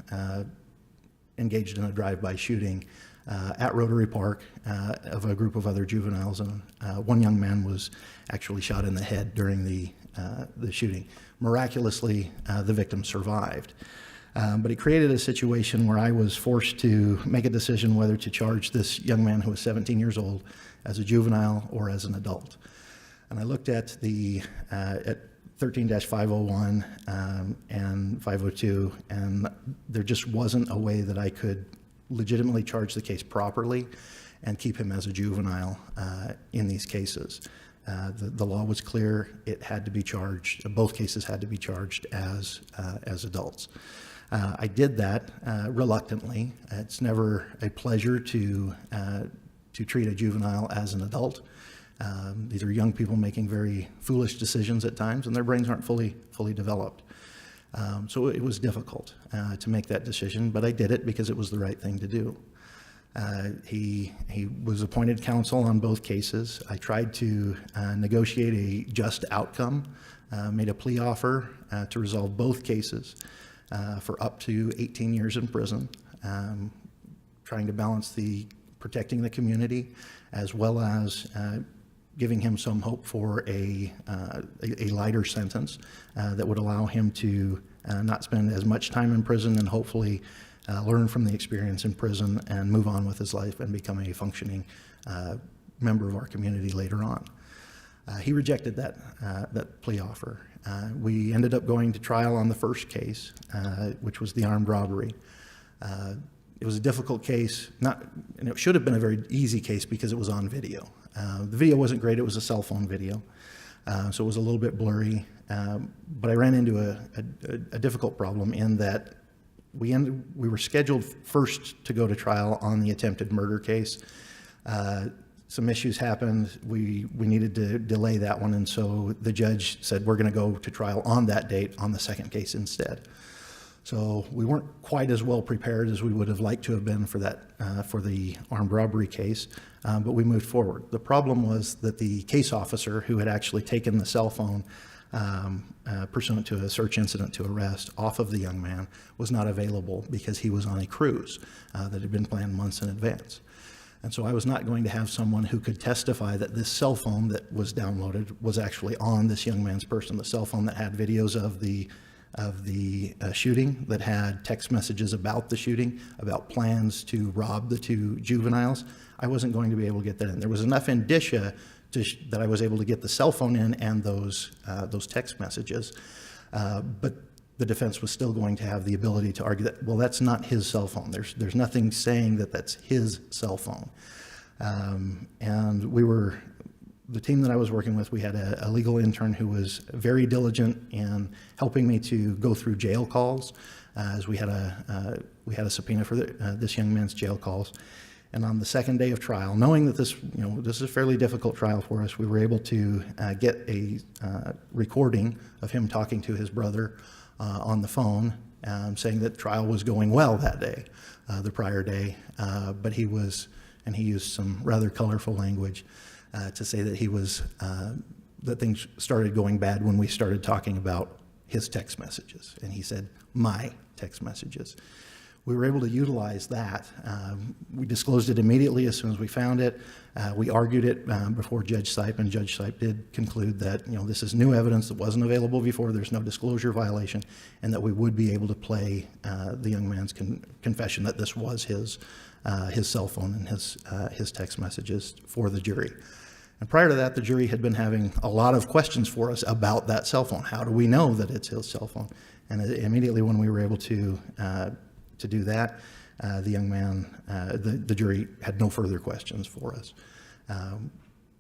Speaker 17: engaged in a drive-by shooting at Rotary Park of a group of other juveniles, and one young man was actually shot in the head during the shooting. Miraculously, the victim survived. But it created a situation where I was forced to make a decision whether to charge this young man who was 17 years old as a juvenile or as an adult. And I looked at at 13-501 and 502, and there just wasn't a way that I could legitimately charge the case properly and keep him as a juvenile in these cases. The law was clear. It had to be charged. Both cases had to be charged as adults. I did that reluctantly. It's never a pleasure to treat a juvenile as an adult. These are young people making very foolish decisions at times, and their brains aren't fully developed. So it was difficult to make that decision, but I did it because it was the right thing to do. He was appointed counsel on both cases. I tried to negotiate a just outcome, made a plea offer to resolve both cases for up to 18 years in prison, trying to balance protecting the community as well as giving him some hope for a lighter sentence that would allow him to not spend as much time in prison and hopefully learn from the experience in prison and move on with his life and become a functioning member of our community later on. He rejected that plea offer. We ended up going to trial on the first case, which was the armed robbery. It was a difficult case, and it should have been a very easy case because it was on video. The video wasn't great, it was a cell phone video, so it was a little bit blurry, but I ran into a difficult problem in that we were scheduled first to go to trial on the attempted murder case. Some issues happened, we needed to delay that one, and so the judge said we're going to go to trial on that date on the second case instead. So we weren't quite as well prepared as we would have liked to have been for the armed robbery case, but we moved forward. The problem was that the case officer who had actually taken the cell phone pursuant to a search incident to arrest off of the young man was not available because he was on a cruise that had been planned months in advance. And so I was not going to have someone who could testify that this cell phone that was downloaded was actually on this young man's person, the cell phone that had videos of the shooting, that had text messages about the shooting, about plans to rob the two juveniles. I wasn't going to be able to get that in. There was enough indicia that I was able to get the cell phone in and those text messages, but the defense was still going to have the ability to argue that, well, that's not his cell phone. There's nothing saying that that's his cell phone. And the team that I was working with, we had a legal intern who was very diligent in helping me to go through jail calls, as we had a subpoena for this young man's jail calls. And on the second day of trial, knowing that this is a fairly difficult trial for us, we were able to get a recording of him talking to his brother on the phone saying that trial was going well that day, the prior day, but he used some rather colorful language to say that that things started going bad when we started talking about his text messages, and he said, my text messages. We were able to utilize that. We disclosed it immediately as soon as we found it. We argued it before Judge Sipe, and Judge Sipe did conclude that this is new evidence that wasn't available before, there's no disclosure violation, and that we would be able to play the young man's confession that this was his cell phone and his text messages for the jury. And prior to that, the jury had been having a lot of questions for us about that cell phone. How do we know that it's his cell phone? And immediately when we were able to do that, the young man, the jury had no further questions for us.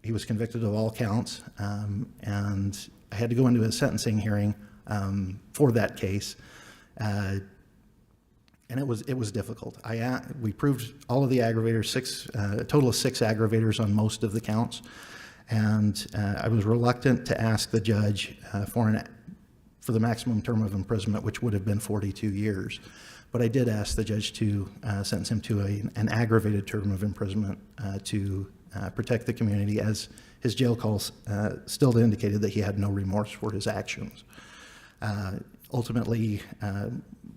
Speaker 17: He was convicted of all counts, and I had to go into a sentencing hearing for that case, and it was difficult. We proved all of the aggravators, a total of 6 aggravators on most of the counts, and I was reluctant to ask the judge for the maximum term of imprisonment, which would have been 42 years. But I did ask the judge to sentence him to an aggravated term of imprisonment to protect the community, as his jail calls still indicated that he had no remorse for his actions. Ultimately,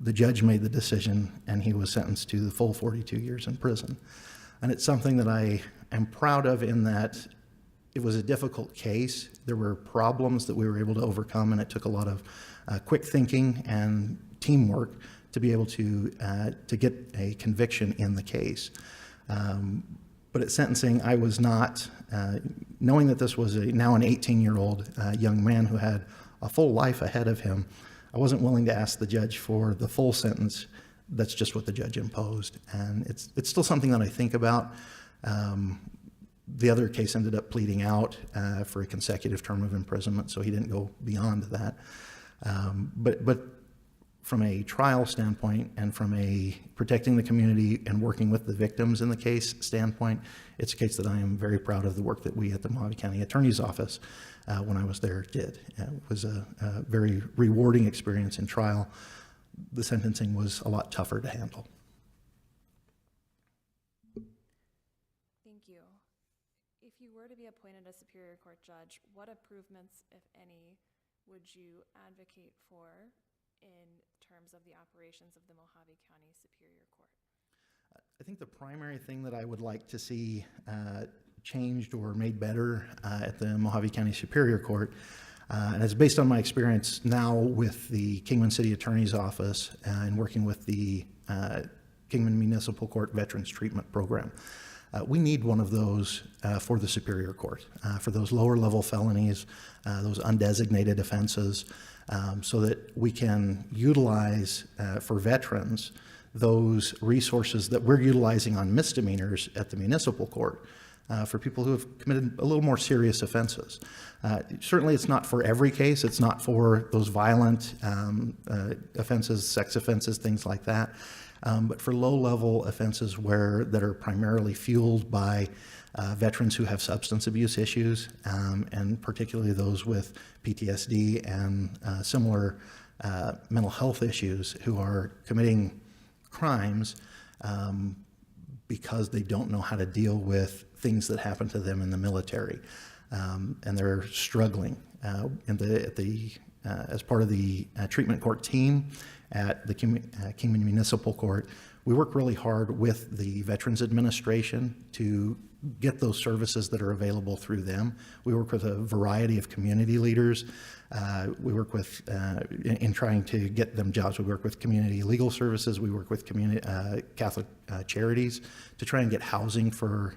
Speaker 17: the judge made the decision, and he was sentenced to the full 42 years in prison. And it's something that I am proud of, in that it was a difficult case. There were problems that we were able to overcome, and it took a lot of quick thinking and teamwork to be able to get a conviction in the case. But at sentencing, I was not, knowing that this was now an 18-year-old young man who had a full life ahead of him, I wasn't willing to ask the judge for the full sentence. That's just what the judge imposed. And it's still something that I think about. The other case ended up pleading out for a consecutive term of imprisonment, so he didn't go beyond that. But from a trial standpoint, and from a protecting the community and working with the victims in the case standpoint, it's a case that I am very proud of the work that we at the Mohave County Attorney's Office, when I was there, did. It was a very rewarding experience in trial. The sentencing was a lot tougher to handle.
Speaker 1: Thank you. If you were to be appointed a Superior Court judge, what improvements, if any, would you advocate for in terms of the operations of the Mohave County Superior Court?
Speaker 17: I think the primary thing that I would like to see changed or made better at the Mohave County Superior Court, and it's based on my experience now with the Kingman City Attorney's Office and working with the Kingman Municipal Court Veterans Treatment Program. We need one of those for the Superior Court, for those lower level felonies, those undesignated offenses, so that we can utilize for veterans those resources that we're utilizing on misdemeanors at the municipal court for people who have committed a little more serious offenses. Certainly it's not for every case, it's not for those violent offenses, sex offenses, things like that. But for low-level offenses that are primarily fueled by veterans who have substance abuse issues, and particularly those with PTSD and similar mental health issues, who are committing crimes because they don't know how to deal with things that happen to them in the military, and they're struggling. As part of the treatment court team at the Kingman Municipal Court, we work really hard with the Veterans Administration to get those services that are available through them. We work with a variety of community leaders. We work with, in trying to get them jobs, we work with community legal services. We work with Catholic charities to try and get housing for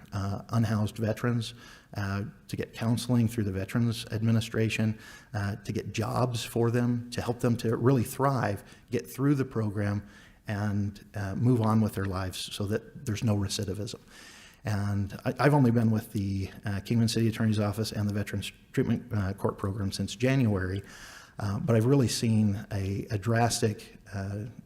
Speaker 17: unhoused veterans, to get counseling through the Veterans Administration, to get jobs for them, to help them to really thrive, get through the program, and move on with their lives so that there's no recidivism. And I've only been with the Kingman City Attorney's Office and the Veterans Treatment Court Program since January, but I've really seen a drastic,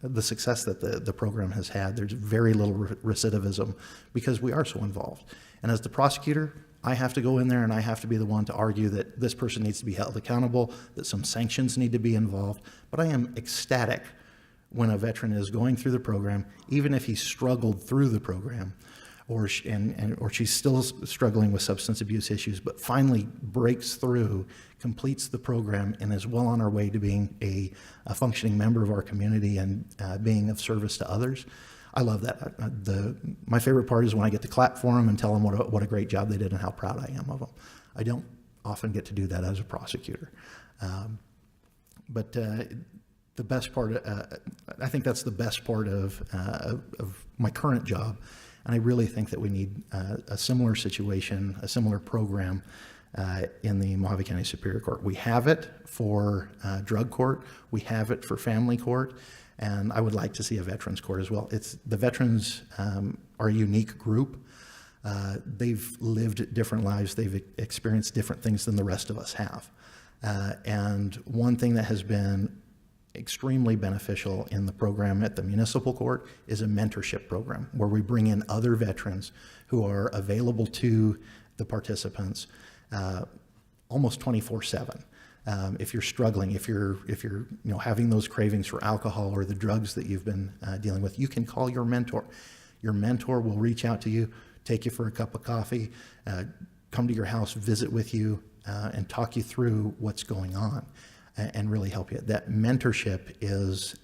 Speaker 17: the success that the program has had. There's very little recidivism because we are so involved. And as the prosecutor, I have to go in there and I have to be the one to argue that this person needs to be held accountable, that some sanctions need to be involved. But I am ecstatic when a veteran is going through the program, even if he struggled through the program, or she's still struggling with substance abuse issues, but finally breaks through, completes the program, and is well on our way to being a functioning member of our community and being of service to others. I love that. My favorite part is when I get to clap for them and tell them what a great job they did and how proud I am of them. I don't often get to do that as a prosecutor. But the best part, I think that's the best part of my current job. And I really think that we need a similar situation, a similar program in the Mohave County Superior Court. We have it for drug court. We have it for family court. And I would like to see a veterans court as well. The veterans are a unique group. They've lived different lives. They've experienced different things than the rest of us have. And one thing that has been extremely beneficial in the program at the municipal court is a mentorship program where we bring in other veterans who are available to the participants almost 24/7. If you're struggling, if you're having those cravings for alcohol or the drugs that you've been dealing with, you can call your mentor. Your mentor will reach out to you, take you for a cup of coffee, come to your house, visit with you, and talk you through what's going on and really help you. That mentorship is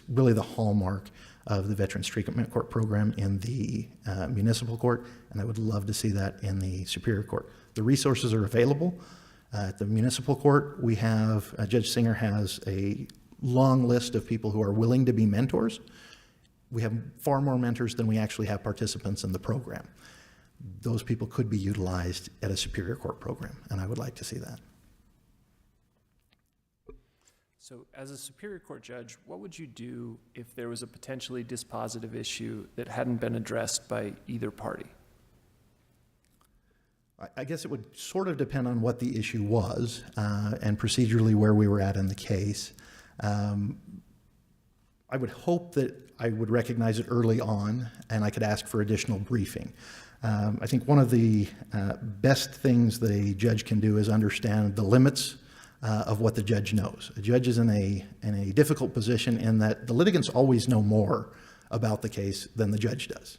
Speaker 17: really the hallmark of the Veterans Treatment Court program in the municipal court, and I would love to see that in the Superior Court. The resources are available. At the municipal court, we have, Judge Singer has a long list of people who are willing to be mentors. We have far more mentors than we actually have participants in the program. Those people could be utilized at a Superior Court program, and I would like to see that.
Speaker 18: So as a Superior Court judge, what would you do if there was a potentially dispositive issue that hadn't been addressed by either party?
Speaker 17: I guess it would sort of depend on what the issue was and procedurally where we were at in the case. I would hope that I would recognize it early on and I could ask for additional briefing. I think one of the best things that a judge can do is understand the limits of what the judge knows. A judge is in a difficult position in that the litigants always know more about the case than the judge does.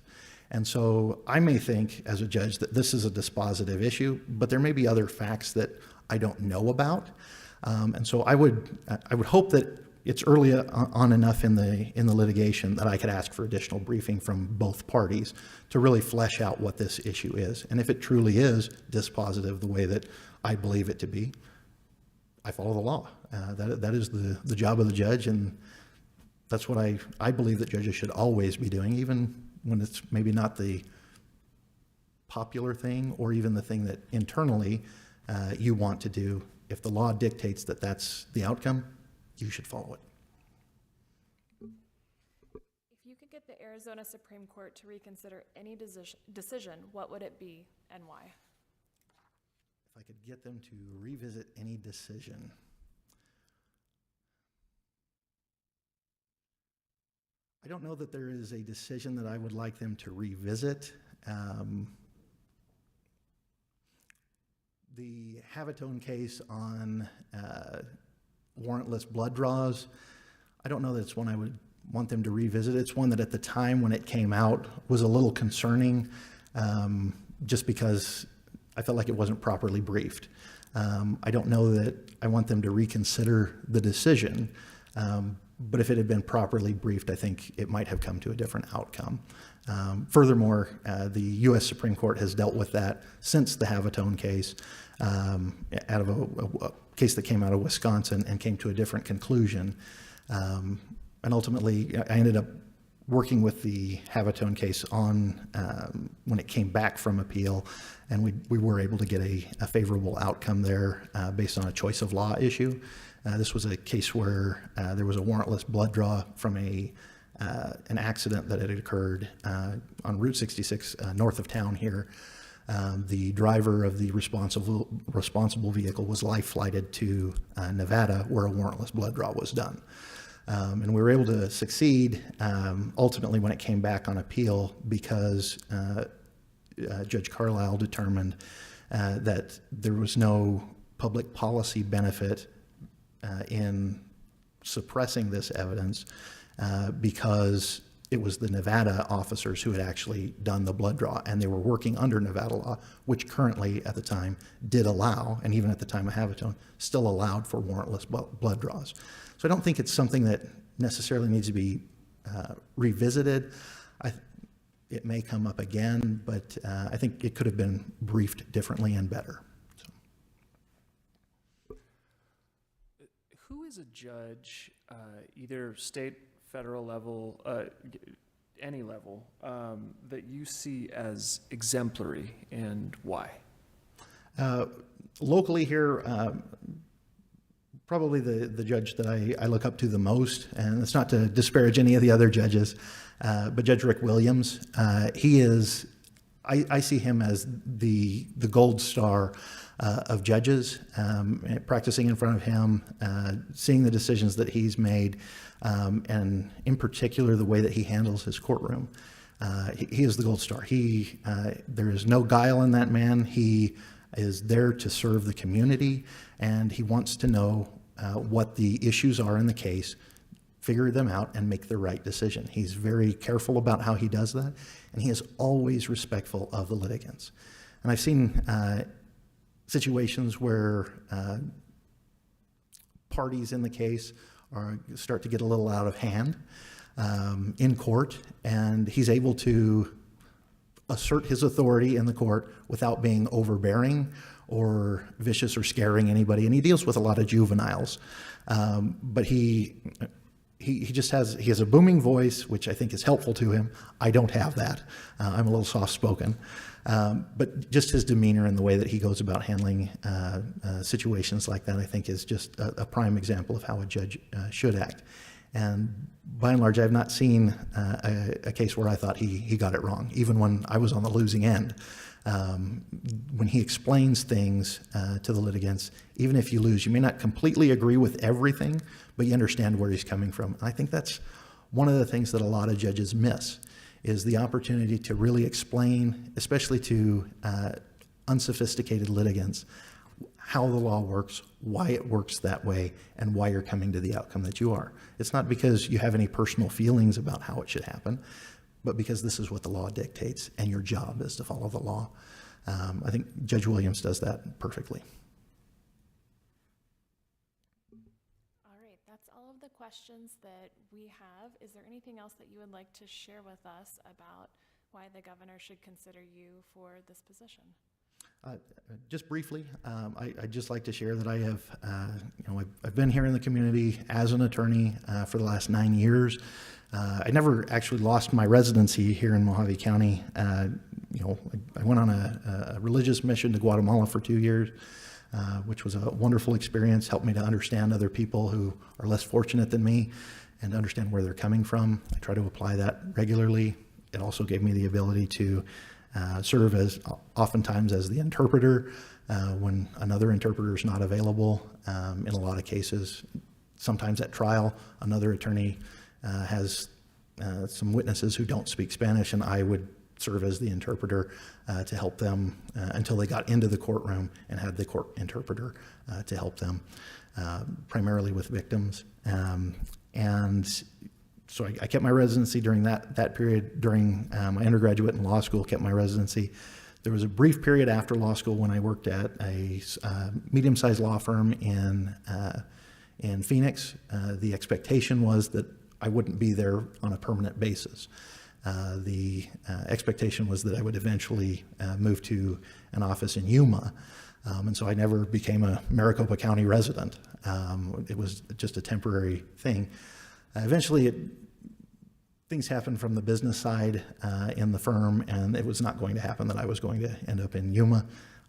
Speaker 17: And so I may think as a judge that this is a dispositive issue, but there may be other facts that I don't know about. And so I would hope that it's early on enough in the litigation that I could ask for additional briefing from both parties to really flesh out what this issue is. And if it truly is dispositive the way that I believe it to be, I follow the law. That is the job of the judge, and that's what I believe that judges should always be doing, even when it's maybe not the popular thing or even the thing that internally you want to do. If the law dictates that that's the outcome, you should follow it.
Speaker 1: If you could get the Arizona Supreme Court to reconsider any decision, what would it be and why?
Speaker 17: If I could get them to revisit any decision. I don't know that there is a decision that I would like them to revisit. The Havitone case on warrantless blood draws, I don't know that it's one I would want them to revisit. It's one that at the time when it came out was a little concerning, just because I felt like it wasn't properly briefed. I don't know that I want them to reconsider the decision, but if it had been properly briefed, I think it might have come to a different outcome. Furthermore, the U.S. Supreme Court has dealt with that since the Havitone case, out of a case that came out of Wisconsin and came to a different conclusion. And ultimately, I ended up working with the Havitone case on when it came back from appeal, and we were able to get a favorable outcome there based on a choice of law issue. This was a case where there was a warrantless blood draw from an accident that had occurred on Route 66 north of town here. The driver of the responsible vehicle was life flighted to Nevada, where a warrantless blood draw was done. And we were able to succeed ultimately when it came back on appeal because Judge Carlisle determined that there was no public policy benefit in suppressing this evidence because it was the Nevada officers who had actually done the blood draw, and they were working under Nevada law, which currently at the time did allow, and even at the time of Habitone, still allowed for warrantless blood draws. So I don't think it's something that necessarily needs to be revisited. It may come up again, but I think it could have been briefed differently and better. So.
Speaker 18: Who is a judge, either state, federal level, any level, that you see as exemplary, and why?
Speaker 17: Locally here, probably the judge that I look up to the most, and it's not to disparage any of the other judges, but Judge Rick Williams, he is, I see him as the gold star of judges, practicing in front of him, seeing the decisions that he's made, and in particular the way that he handles his courtroom. He is the gold star. There is no guile in that man. He is there to serve the community, and he wants to know what the issues are in the case, figure them out, and make the right decision. He's very careful about how he does that, and he is always respectful of the litigants. And I've seen situations where parties in the case start to get a little out of hand in court, and he's able to assert his authority in the court without being overbearing or vicious or scaring anybody. And he deals with a lot of juveniles, but he has a booming voice, which I think is helpful to him. I don't have that. I'm a little soft-spoken. But just his demeanor and the way that he goes about handling situations like that, I think, is just a prime example of how a judge should act. And by and large, I've not seen a case where I thought he got it wrong, even when I was on the losing end. When he explains things to the litigants, even if you lose, you may not completely agree with everything, but you understand where he's coming from. And I think that's one of the things that a lot of judges miss, is the opportunity to really explain, especially to unsophisticated litigants, how the law works, why it works that way, and why you're coming to the outcome that you are. It's not because you have any personal feelings about how it should happen, but because this is what the law dictates, and your job is to follow the law. I think Judge Williams does that perfectly.
Speaker 1: All right, that's all of the questions that we have. Is there anything else that you would like to share with us about why the governor should consider you for this position?
Speaker 17: Just briefly, I'd just like to share that I have, I've been here in the community as an attorney for the last 9 years. I never actually lost my residency here in Mohave County. I went on a religious mission to Guatemala for 2 years, which was a wonderful experience, helped me to understand other people who are less fortunate than me and understand where they're coming from. I try to apply that regularly. It also gave me the ability to serve as oftentimes as the interpreter when another interpreter is not available. In a lot of cases, sometimes at trial, another attorney has some witnesses who don't speak Spanish, and I would serve as the interpreter to help them until they got into the courtroom, and had the court interpreter to help them, primarily with victims. And so I kept my residency during that period. During my undergraduate and law school, kept my residency. There was a brief period after law school when I worked at a medium-sized law firm in Phoenix. The expectation was that I wouldn't be there on a permanent basis. The expectation was that I would eventually move to an office in Yuma. And so I never became a Maricopa County resident. It was just a temporary thing. Eventually, things happened from the business side in the firm, and it was not going to happen that I was going to end up in Yuma.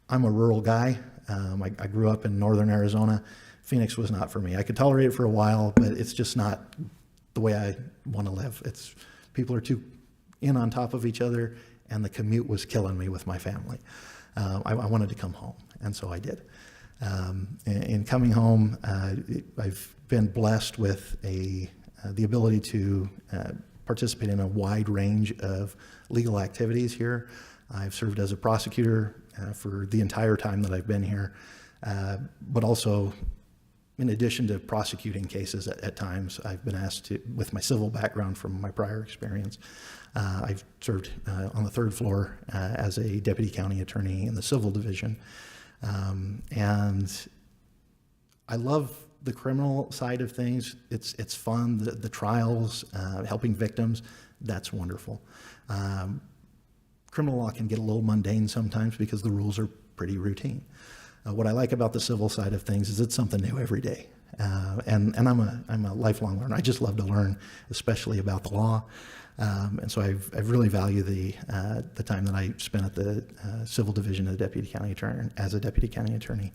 Speaker 17: I'm a rural guy. I grew up in northern Arizona. Phoenix was not for me. I could tolerate it for a while, but it's just not the way I want to live. People are too in on top of each other, and the commute was killing me with my family. I wanted to come home, and so I did. In coming home, I've been blessed with the ability to participate in a wide range of legal activities here. I've served as a prosecutor for the entire time that I've been here, but also in addition to prosecuting cases at times, I've been asked to, with my civil background from my prior experience, I've served on the third floor as a deputy county attorney in the civil division. And I love the criminal side of things. It's fun, the trials, helping victims, that's wonderful. Criminal law can get a little mundane sometimes because the rules are pretty routine. What I like about the civil side of things is it's something new every day. And I'm a lifelong learner. I just love to learn, especially about the law. And so I've really valued the time that I spent at the civil division of the deputy county attorney, as a deputy county attorney.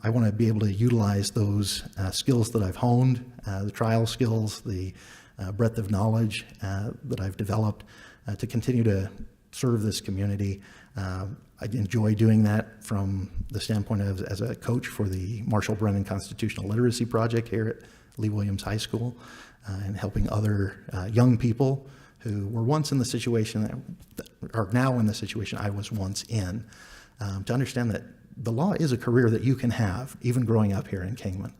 Speaker 17: I want to be able to utilize those skills that I've honed, the trial skills, the breadth of knowledge that I've developed to continue to serve this community. I enjoy doing that from the standpoint of as a coach for the Marshall Brennan Constitutional Literacy Project here at Lee Williams High School, and helping other young people who were once in the situation that are now in the situation I was once in, to understand that the law is a career that you can have even growing up here in Kingman.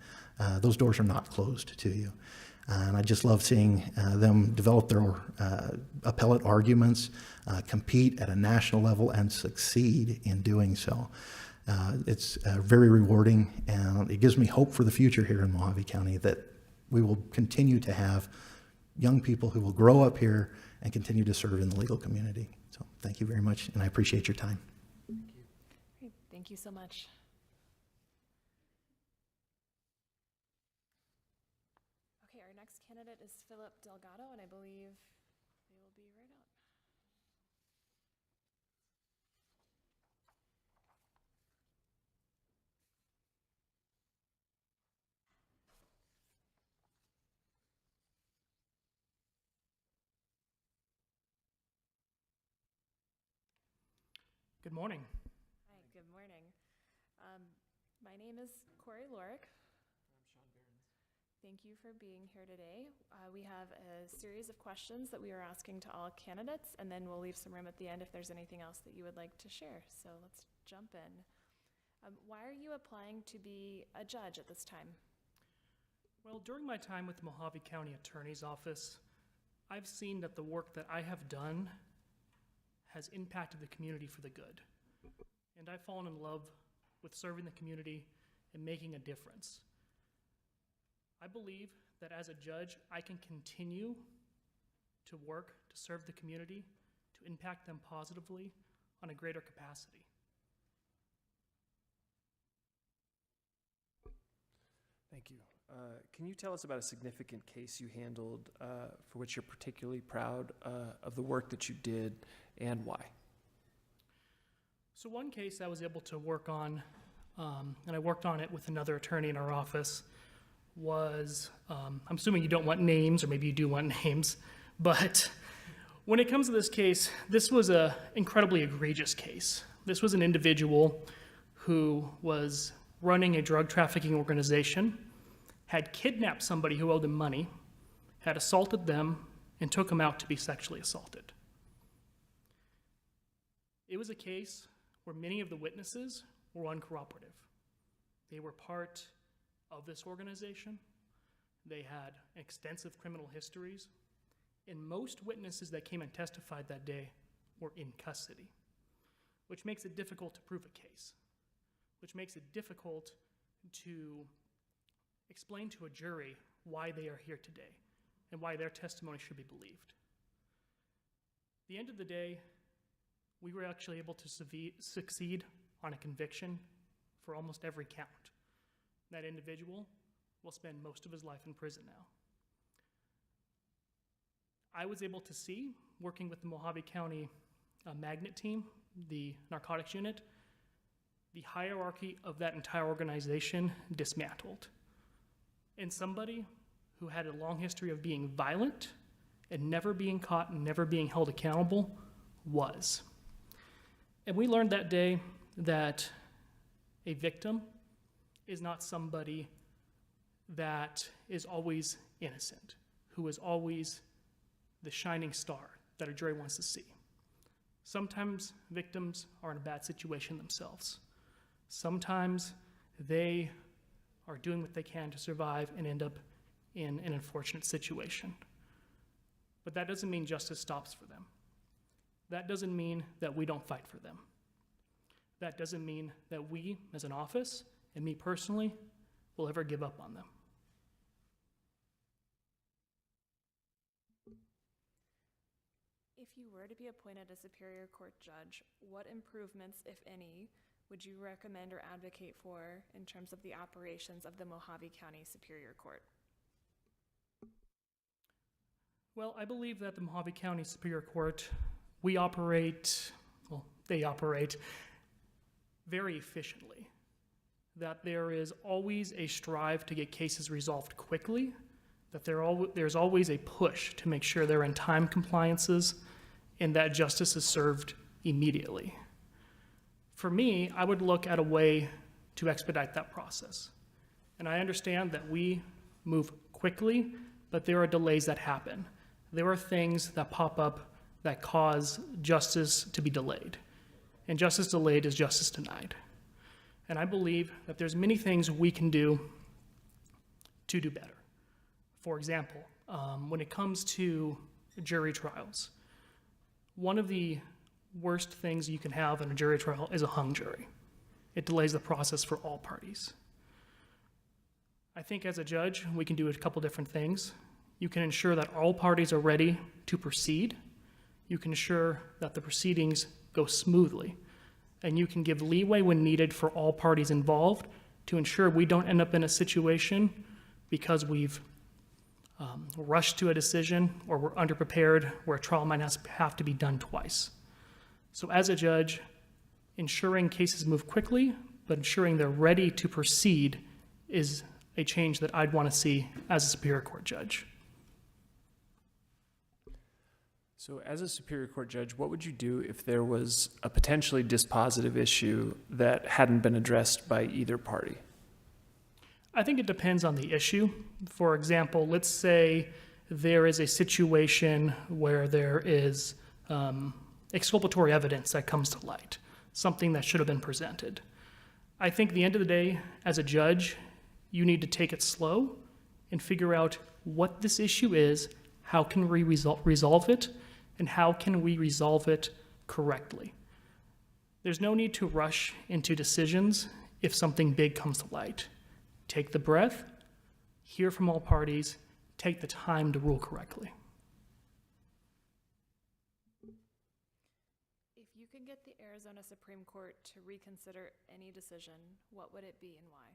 Speaker 17: Those doors are not closed to you. And I just love seeing them develop their appellate arguments, compete at a national level, and succeed in doing so. It's very rewarding, and it gives me hope for the future here in Mohave County that we will continue to have young people who will grow up here and continue to serve in the legal community. So thank you very much, and I appreciate your time.
Speaker 1: Great. Thank you so much. Okay, our next candidate is Philip Delgado, and I believe they will be right out.
Speaker 19: Good morning.
Speaker 1: Hi, good morning. My name is Corey Lorick.
Speaker 19: I'm Sean Behrens.
Speaker 1: Thank you for being here today. We have a series of questions that we are asking to all candidates, and then we'll leave some room at the end if there's anything else that you would like to share. So let's jump in. Why are you applying to be a judge at this time?
Speaker 19: Well, during my time with the Mohave County Attorney's Office, I've seen that the work that I have done has impacted the community for the good. And I've fallen in love with serving the community and making a difference. I believe that as a judge, I can continue to work to serve the community, to impact them positively on a greater capacity.
Speaker 18: Thank you. Can you tell us about a significant case you handled for which you're particularly proud of the work that you did and why?
Speaker 19: So one case I was able to work on, and I worked on it with another attorney in our office, was, I'm assuming you don't want names, or maybe you do want names, but when it comes to this case, this was an incredibly egregious case. This was an individual who was running a drug trafficking organization, had kidnapped somebody who owed him money, had assaulted them, and took him out to be sexually assaulted. It was a case where many of the witnesses were uncooperative. They were part of this organization. They had extensive criminal histories, and most witnesses that came and testified that day were in custody, which makes it difficult to prove a case, which makes it difficult to explain to a jury why they are here today and why their testimony should be believed. At the end of the day, we were actually able to succeed on a conviction for almost every count. That individual will spend most of his life in prison now. I was able to see, working with the Mohave County Magnet team, the narcotics unit, the hierarchy of that entire organization dismantled. And somebody who had a long history of being violent and never being caught and never being held accountable was. And we learned that day that a victim is not somebody that is always innocent, who is always the shining star that a jury wants to see. Sometimes victims are in a bad situation themselves. Sometimes they are doing what they can to survive and end up in an unfortunate situation. But that doesn't mean justice stops for them. That doesn't mean that we don't fight for them. That doesn't mean that we, as an office, and me personally, will ever give up on them.
Speaker 1: If you were to be appointed a Superior Court judge, what improvements, if any, would you recommend or advocate for in terms of the operations of the Mohave County Superior Court?
Speaker 19: Well, I believe that the Mohave County Superior Court, they operate very efficiently. That there is always a strive to get cases resolved quickly, that there's always a push to make sure they're in time compliances and that justice is served immediately. For me, I would look at a way to expedite that process. And I understand that we move quickly, but there are delays that happen. There are things that pop up that cause justice to be delayed. And justice delayed is justice denied. And I believe that there's many things we can do to do better. For example, when it comes to jury trials, one of the worst things you can have in a jury trial is a hung jury. It delays the process for all parties. I think as a judge, we can do a couple different things. You can ensure that all parties are ready to proceed. You can ensure that the proceedings go smoothly. And you can give leeway when needed for all parties involved to ensure we don't end up in a situation because we've rushed to a decision or we're underprepared where a trial might have to be done twice. So as a judge, ensuring cases move quickly, but ensuring they're ready to proceed is a change that I'd want to see as a Superior Court judge.
Speaker 18: So as a Superior Court judge, what would you do if there was a potentially dispositive issue that hadn't been addressed by either party?
Speaker 19: I think it depends on the issue. For example, let's say there is a situation where there is exculpatory evidence that comes to light, something that should have been presented. I think at the end of the day, as a judge, you need to take it slow and figure out what this issue is, how can we resolve it, and how can we resolve it correctly. There's no need to rush into decisions if something big comes to light. Take the breath, hear from all parties, take the time to rule correctly.
Speaker 1: If you could get the Arizona Supreme Court to reconsider any decision, what would it be and why?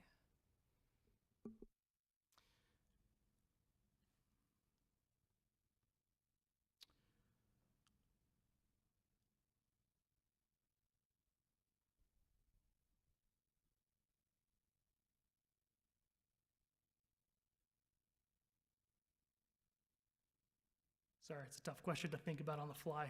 Speaker 19: Sorry, it's a tough question to think about on the fly.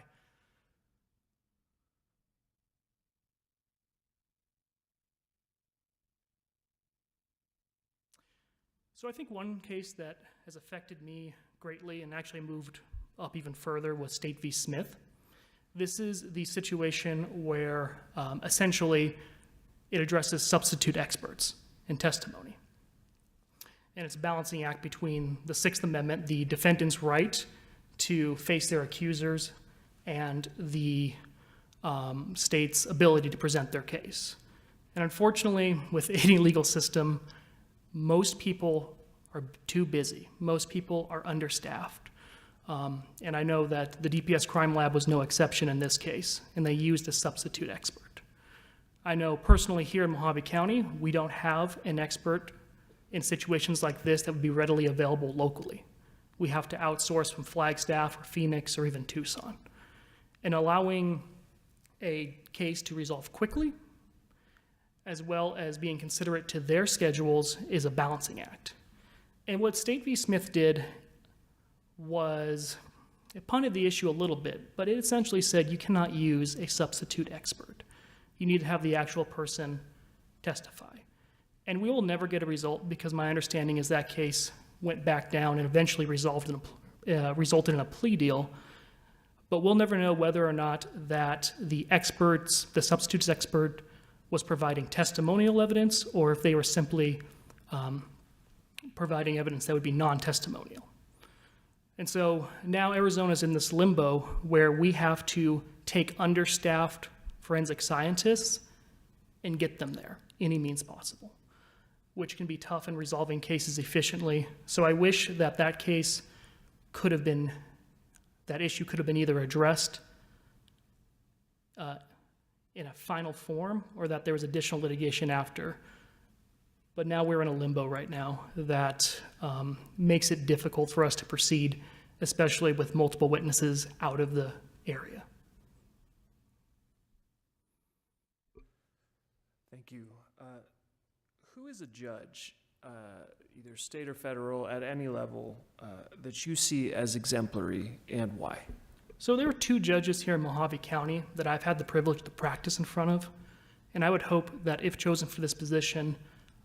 Speaker 19: So I think one case that has affected me greatly and actually moved up even further was State v. Smith. This is the situation where essentially it addresses substitute experts in testimony. And it's a balancing act between the Sixth Amendment, the defendant's right to face their accusers, and the state's ability to present their case. And unfortunately, with any legal system, most people are too busy. Most people are understaffed. And I know that the DPS Crime Lab was no exception in this case, and they used a substitute expert. I know personally here in Mohave County, we don't have an expert in situations like this that would be readily available locally. We have to outsource from Flagstaff or Phoenix or even Tucson. And allowing a case to resolve quickly, as well as being considerate to their schedules, is a balancing act. And what State v. Smith did was, it punted the issue a little bit, but it essentially said you cannot use a substitute expert. You need to have the actual person testify. And we will never get a result because my understanding is that case went back down and eventually resulted in a plea deal. But we'll never know whether or not that the substitutes expert was providing testimonial evidence or if they were simply providing evidence that would be non-testimonial. And so now Arizona's in this limbo where we have to take understaffed forensic scientists and get them there any means possible, which can be tough in resolving cases efficiently. So I wish that that case could have been, that issue could have been either addressed in a final form or that there was additional litigation after. But now we're in a limbo right now that makes it difficult for us to proceed, especially with multiple witnesses out of the area.
Speaker 18: Thank you. Who is a judge, either state or federal, at any level, that you see as exemplary and why?
Speaker 19: So there are 2 judges here in Mohave County that I've had the privilege to practice in front of, and I would hope that if chosen for this position,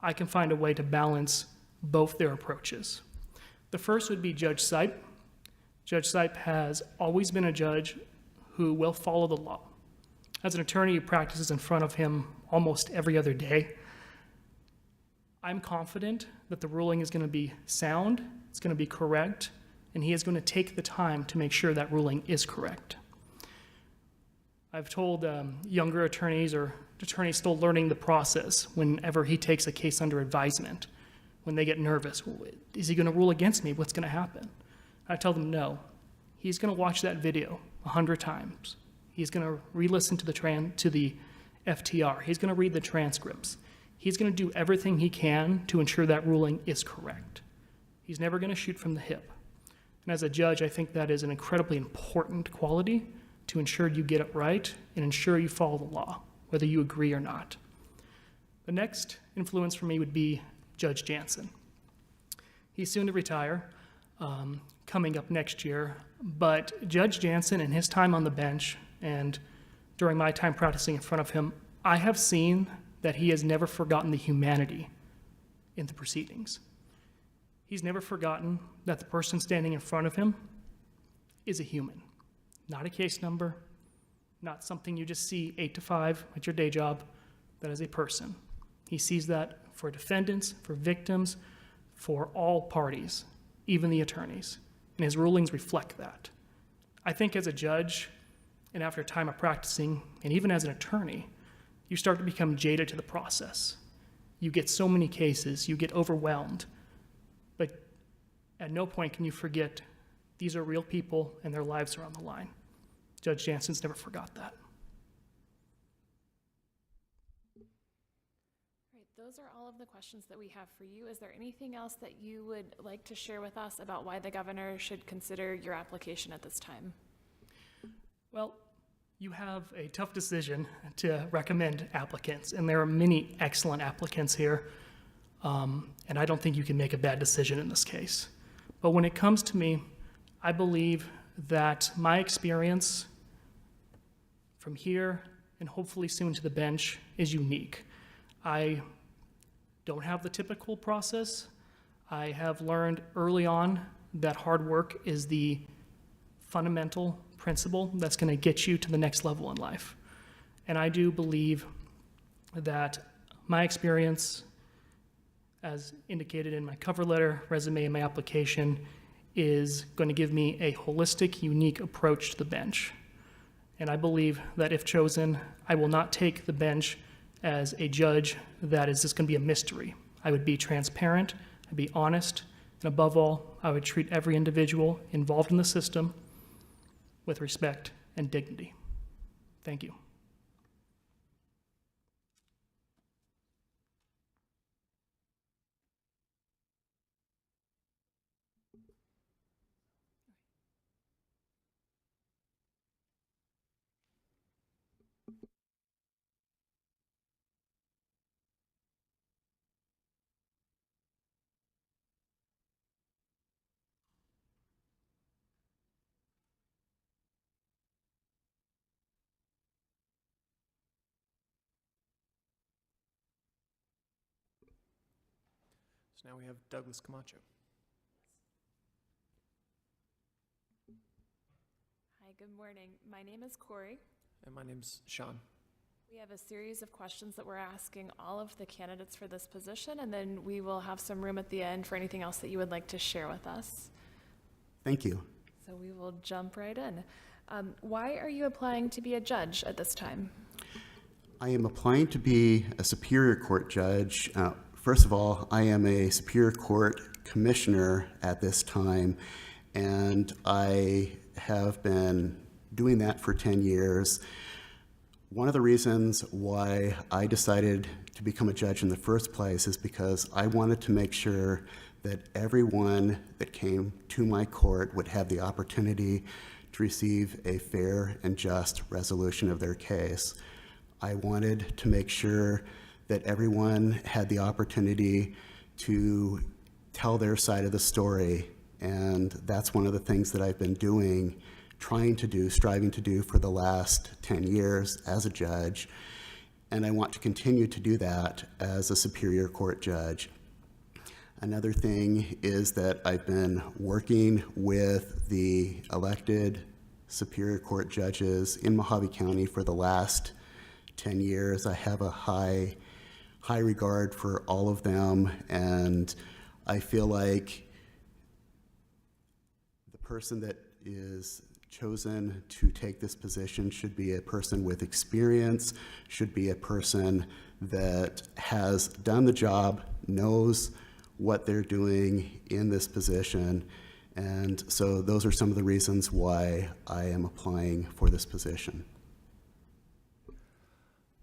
Speaker 19: I can find a way to balance both their approaches. The first would be Judge Sipe. Judge Sipe has always been a judge who will follow the law. As an attorney who practices in front of him almost every other day, I'm confident that the ruling is going to be sound, it's going to be correct, and he is going to take the time to make sure that ruling is correct. I've told younger attorneys or attorneys still learning the process whenever he takes a case under advisement, when they get nervous, well, is he going to rule against me? What's going to happen? I tell them no. He's going to watch that video 100 times. He's going to re-listen to the FTR. He's going to read the transcripts. He's going to do everything he can to ensure that ruling is correct. He's never going to shoot from the hip. And as a judge, I think that is an incredibly important quality to ensure you get it right and ensure you follow the law, whether you agree or not. The next influence for me would be Judge Jansen. He's soon to retire, coming up next year, but Judge Jansen and his time on the bench and during my time practicing in front of him, I have seen that he has never forgotten the humanity in the proceedings. He's never forgotten that the person standing in front of him is a human, not a case number, not something you just see 8 to 5 at your day job, that is a person. He sees that for defendants, for victims, for all parties, even the attorneys, and his rulings reflect that. I think as a judge, and after a time of practicing, and even as an attorney, you start to become jaded to the process. You get so many cases, you get overwhelmed, but at no point can you forget these are real people and their lives are on the line. Judge Jansen's never forgot that.
Speaker 1: Right, those are all of the questions that we have for you. Is there anything else that you would like to share with us about why the governor should consider your application at this time?
Speaker 19: Well, you have a tough decision to recommend applicants, and there are many excellent applicants here, and I don't think you can make a bad decision in this case. But when it comes to me, I believe that my experience from here and hopefully soon to the bench is unique. I don't have the typical process. I have learned early on that hard work is the fundamental principle that's going to get you to the next level in life. And I do believe that my experience, as indicated in my cover letter, resume, and my application, is going to give me a holistic, unique approach to the bench. And I believe that if chosen, I will not take the bench as a judge that is just going to be a mystery. I would be transparent, I'd be honest, and above all, I would treat every individual involved in the system with respect and dignity. Thank you.
Speaker 18: So now we have Douglas Camacho.
Speaker 1: Hi, good morning. My name is Corey.
Speaker 18: And my name's Sean.
Speaker 1: We have a series of questions that we're asking all of the candidates for this position, and then we will have some room at the end for anything else that you would like to share with us.
Speaker 17: Thank you.
Speaker 1: So we will jump right in. Why are you applying to be a judge at this time?
Speaker 20: I am applying to be a Superior Court judge. First of all, I am a Superior Court commissioner at this time, and I have been doing that for 10 years. One of the reasons why I decided to become a judge in the first place is because I wanted to make sure that everyone that came to my court would have the opportunity to receive a fair and just resolution of their case. I wanted to make sure that everyone had the opportunity to tell their side of the story, and that's one of the things that I've been doing, trying to do, striving to do for the last 10 years as a judge, and I want to continue to do that as a Superior Court judge. Another thing is that I've been working with the elected Superior Court judges in Mohave County for the last 10 years. I have a high regard for all of them, and I feel like the person that is chosen to take this position should be a person with experience, should be a person that has done the job, knows what they're doing in this position, and so those are some of the reasons why I am applying for this position.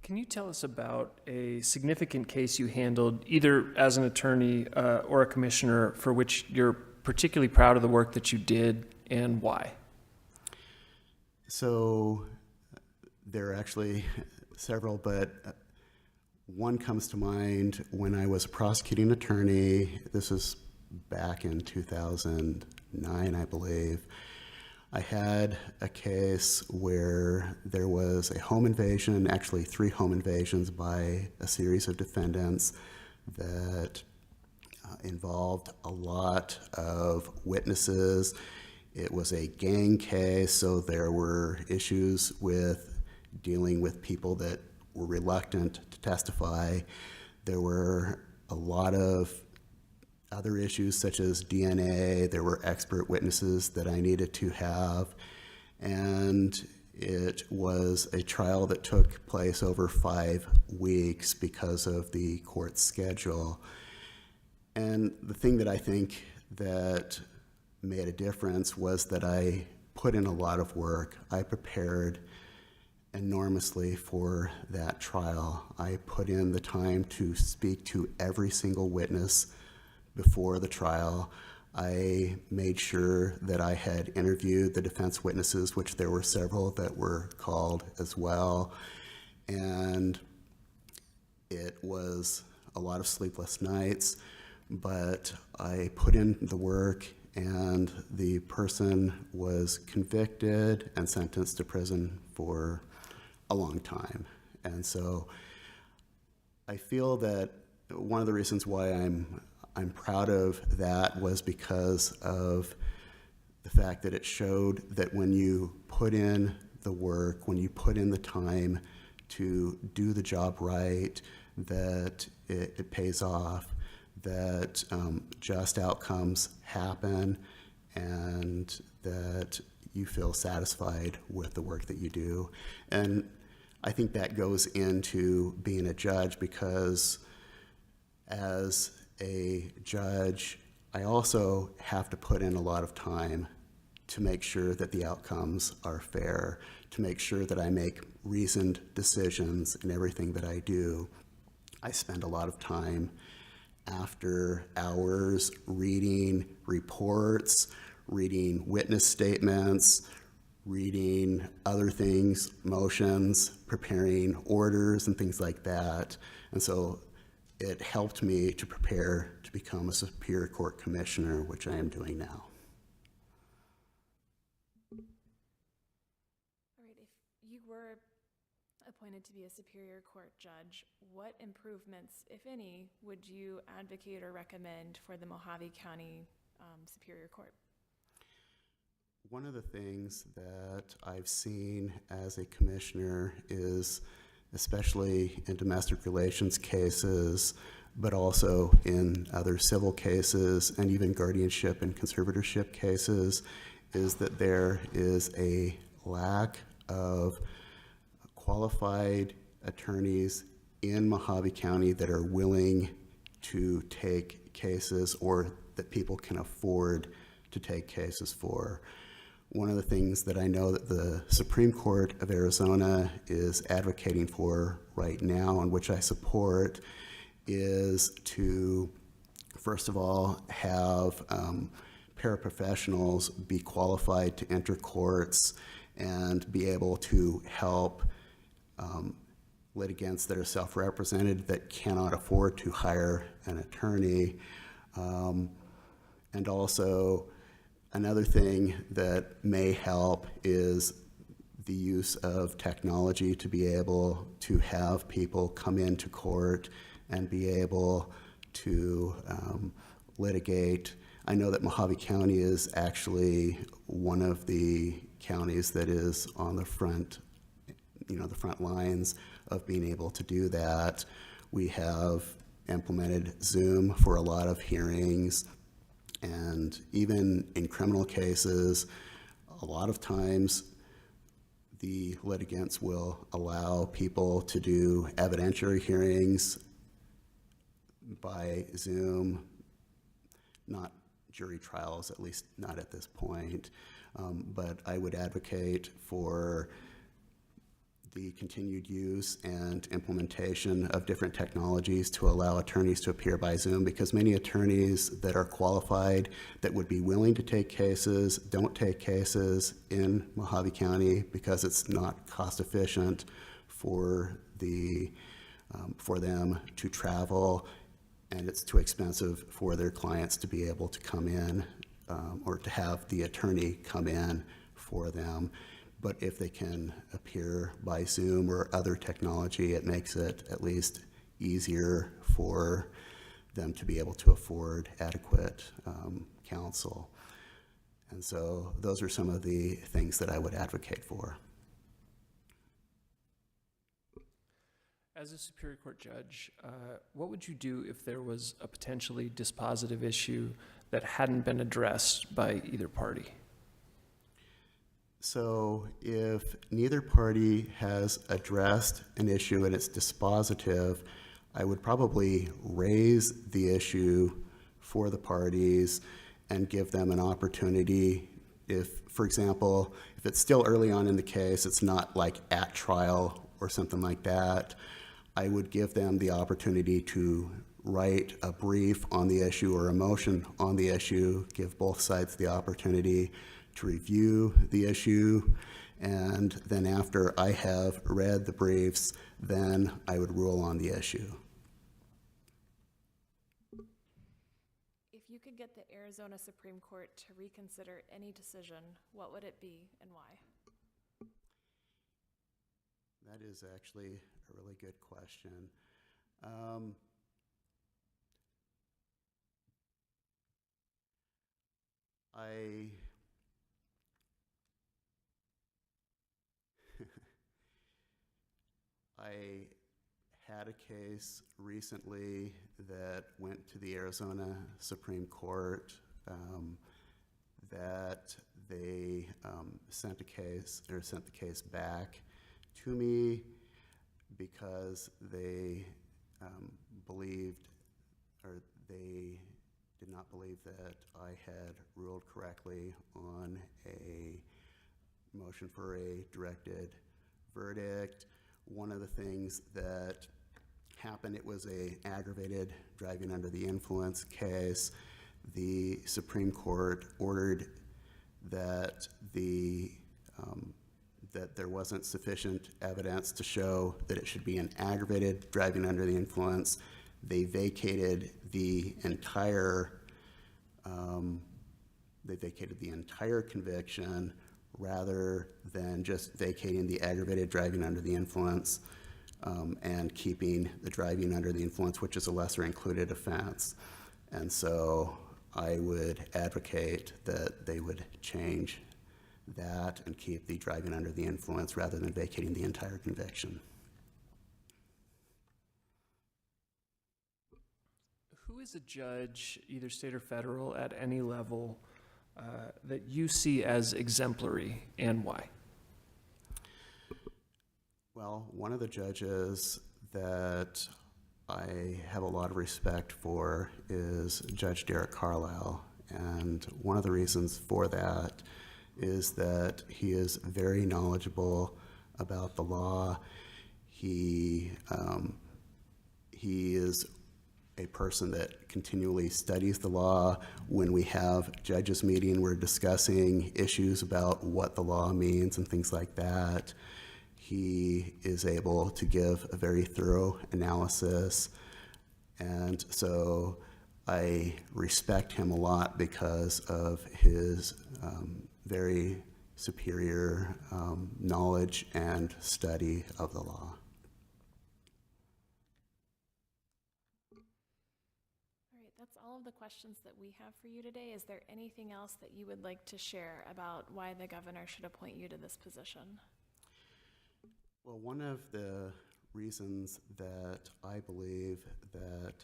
Speaker 18: Can you tell us about a significant case you handled, either as an attorney or a commissioner, for which you're particularly proud of the work that you did, and why?
Speaker 20: So there are actually several, but one comes to mind when I was a prosecuting attorney. This was back in 2009, I believe. I had a case where there was a home invasion, actually 3 home invasions by a series of defendants that involved a lot of witnesses. It was a gang case, so there were issues with dealing with people that were reluctant to testify. There were a lot of other issues such as DNA. There were expert witnesses that I needed to have, and it was a trial that took place over 5 weeks because of the court schedule. And the thing that I think that made a difference was that I put in a lot of work. I prepared enormously for that trial. I put in the time to speak to every single witness before the trial. I made sure that I had interviewed the defense witnesses, which there were several that were called as well. And it was a lot of sleepless nights, but I put in the work, and the person was convicted and sentenced to prison for a long time. And so I feel that one of the reasons why I'm proud of that was because of the fact that it showed that when you put in the work, when you put in the time to do the job right, that it pays off, that just outcomes happen, and that you feel satisfied with the work that you do. And I think that goes into being a judge, because as a judge, I also have to put in a lot of time to make sure that the outcomes are fair, to make sure that I make reasoned decisions in everything that I do. I spend a lot of time after hours reading reports, reading witness statements, reading other things, motions, preparing orders and things like that. And so it helped me to prepare to become a Superior Court Commissioner, which I am doing now.
Speaker 1: All right, if you were appointed to be a Superior Court judge, what improvements, if any, would you advocate or recommend for the Mohave County Superior Court?
Speaker 20: One of the things that I've seen as a commissioner is especially in domestic relations cases, but also in other civil cases and even guardianship and conservatorship cases, is that there is a lack of qualified attorneys in Mohave County that are willing to take cases or that people can afford to take cases for. One of the things that I know that the Supreme Court of Arizona is advocating for right now, and which I support, is to, first of all, have paraprofessionals be qualified to enter courts and be able to help litigants that are self-represented that cannot afford to hire an attorney. And also, another thing that may help is the use of technology to be able to have people come into court and be able to litigate. I know that Mohave County is actually one of the counties that is on the front, the front lines of being able to do that. We have implemented Zoom for a lot of hearings, and even in criminal cases, a lot of times the litigants will allow people to do evidentiary hearings by Zoom, not jury trials, at least not at this point. But I would advocate for the continued use and implementation of different technologies to allow attorneys to appear by Zoom, because many attorneys that are qualified that would be willing to take cases don't take cases in Mohave County because it's not cost efficient for them to travel, and it's too expensive for their clients to be able to come in or to have the attorney come in for them. But if they can appear by Zoom or other technology, it makes it at least easier for them to be able to afford adequate counsel. And so those are some of the things that I would advocate for.
Speaker 18: As a Superior Court judge, what would you do if there was a potentially dispositive issue that hadn't been addressed by either party?
Speaker 20: So if neither party has addressed an issue and it's dispositive, I would probably raise the issue for the parties and give them an opportunity. If, for example, if it's still early on in the case, it's not like at trial or something like that, I would give them the opportunity to write a brief on the issue or a motion on the issue, give both sides the opportunity to review the issue, and then after I have read the briefs, then I would rule on the issue.
Speaker 1: If you could get the Arizona Supreme Court to reconsider any decision, what would it be and why?
Speaker 20: That is actually a really good question. I had a case recently that went to the Arizona Supreme Court that they sent the case back to me because they believed, or they did not believe that I had ruled correctly on a motion for a directed verdict. One of the things that happened, it was an aggravated driving under the influence case. The Supreme Court ordered that that there wasn't sufficient evidence to show that it should be an aggravated driving under the influence. They vacated the entire conviction rather than just vacating the aggravated driving under the influence and keeping the driving under the influence, which is a lesser included offense. And so I would advocate that they would change that and keep the driving under the influence rather than vacating the entire conviction.
Speaker 18: Who is a judge, either state or federal, at any level, that you see as exemplary, and why?
Speaker 20: Well, one of the judges that I have a lot of respect for is Judge Derek Carlisle. And one of the reasons for that is that he is very knowledgeable about the law. He is a person that continually studies the law. When we have judges meeting, we're discussing issues about what the law means and things like that. He is able to give a very thorough analysis, and so I respect him a lot because of his very superior knowledge and study of the law.
Speaker 1: All right, that's all of the questions that we have for you today. Is there anything else that you would like to share about why the governor should appoint you to this position?
Speaker 20: Well, one of the reasons that I believe that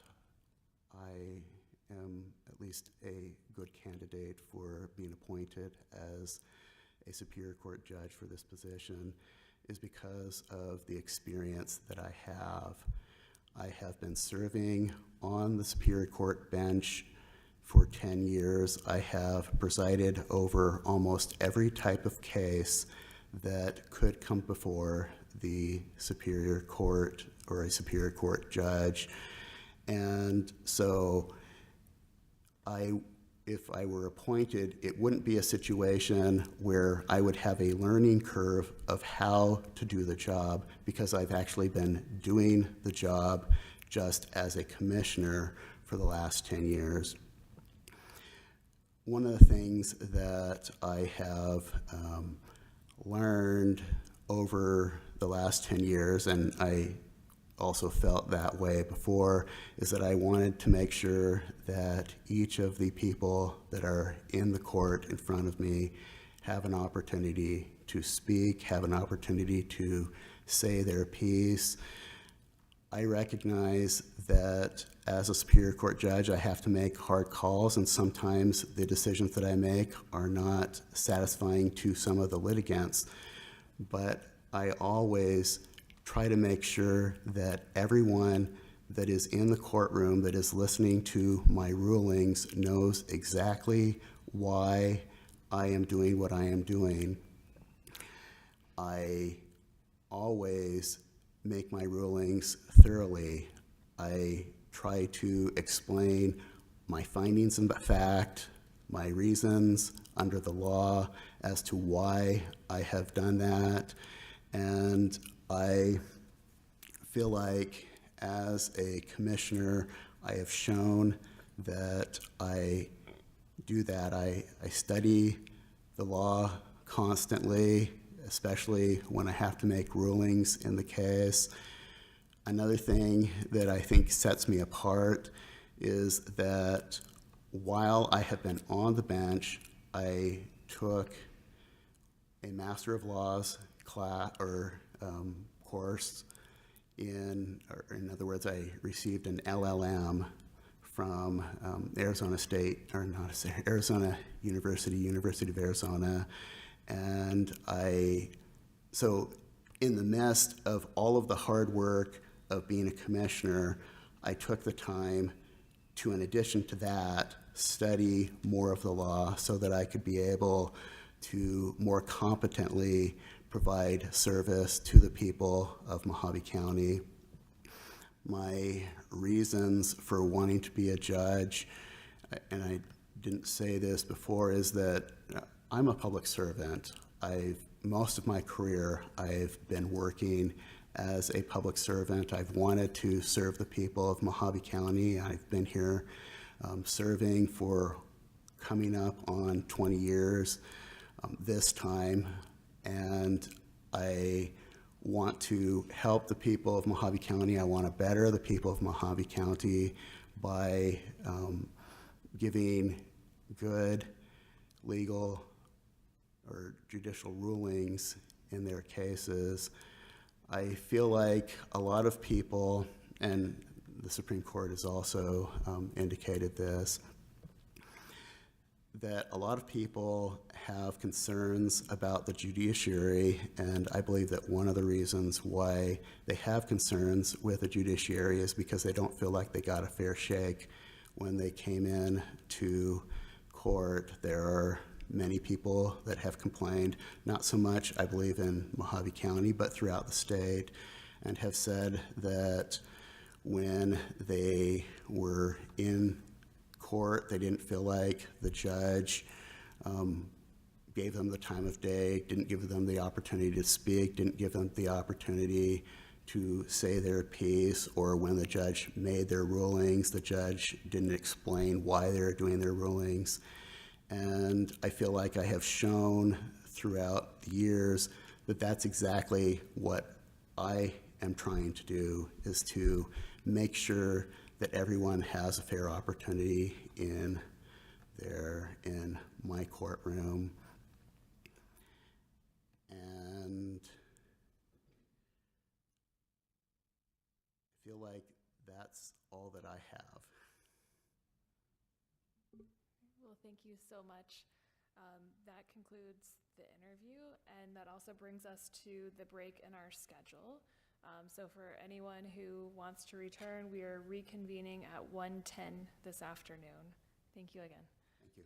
Speaker 20: I am at least a good candidate for being appointed as a Superior Court judge for this position is because of the experience that I have. I have been serving on the Superior Court bench for 10 years. I have presided over almost every type of case that could come before the Superior Court or a Superior Court judge. And so if I were appointed, it wouldn't be a situation where I would have a learning curve of how to do the job, because I've actually been doing the job just as a commissioner for the last 10 years. One of the things that I have learned over the last 10 years, and I also felt that way before, is that I wanted to make sure that each of the people that are in the court in front of me have an opportunity to speak, have an opportunity to say their piece. I recognize that as a Superior Court judge, I have to make hard calls, and sometimes the decisions that I make are not satisfying to some of the litigants. But I always try to make sure that everyone that is in the courtroom that is listening to my rulings knows exactly why I am doing what I am doing. I always make my rulings thoroughly. I try to explain my findings of fact, my reasons under the law as to why I have done that. And I feel like as a commissioner, I have shown that I do that. I study the law constantly, especially when I have to make rulings in the case. Another thing that I think sets me apart is that while I have been on the bench, I took a Master of Laws class or course in other words, I received an LLM from Arizona State, or not Arizona University of Arizona, and so in the midst of all of the hard work of being a commissioner, I took the time to, in addition to that, study more of the law so that I could be able to more competently provide service to the people of Mohave County. My reasons for wanting to be a judge, and I didn't say this before, is that I'm a public servant. Most of my career, I've been working as a public servant. I've wanted to serve the people of Mohave County. I've been here serving for coming up on 20 years this time, and I want to help the people of Mohave County. I want to better the people of Mohave County by giving good legal or judicial rulings in their cases. I feel like a lot of people, and the Supreme Court has also indicated this, that a lot of people have concerns about the judiciary, and I believe that one of the reasons why they have concerns with the judiciary is because they don't feel like they got a fair shake when they came in to court. There are many people that have complained, not so much, I believe, in Mohave County, but throughout the state, and have said that when they were in court, they didn't feel like the judge gave them the time of day, didn't give them the opportunity to speak, didn't give them the opportunity to say their piece, or when the judge made their rulings, the judge didn't explain why they were doing their rulings. And I feel like I have shown throughout the years that that's exactly what I am trying to do, is to make sure that everyone has a fair opportunity in my courtroom. And I feel like that's all that I have.
Speaker 1: Well, thank you so much. That concludes the interview, and that also brings us to the break in our schedule. So for anyone who wants to return, we are reconvening at 1:10 this afternoon. Thank you again.
Speaker 20: Thank you.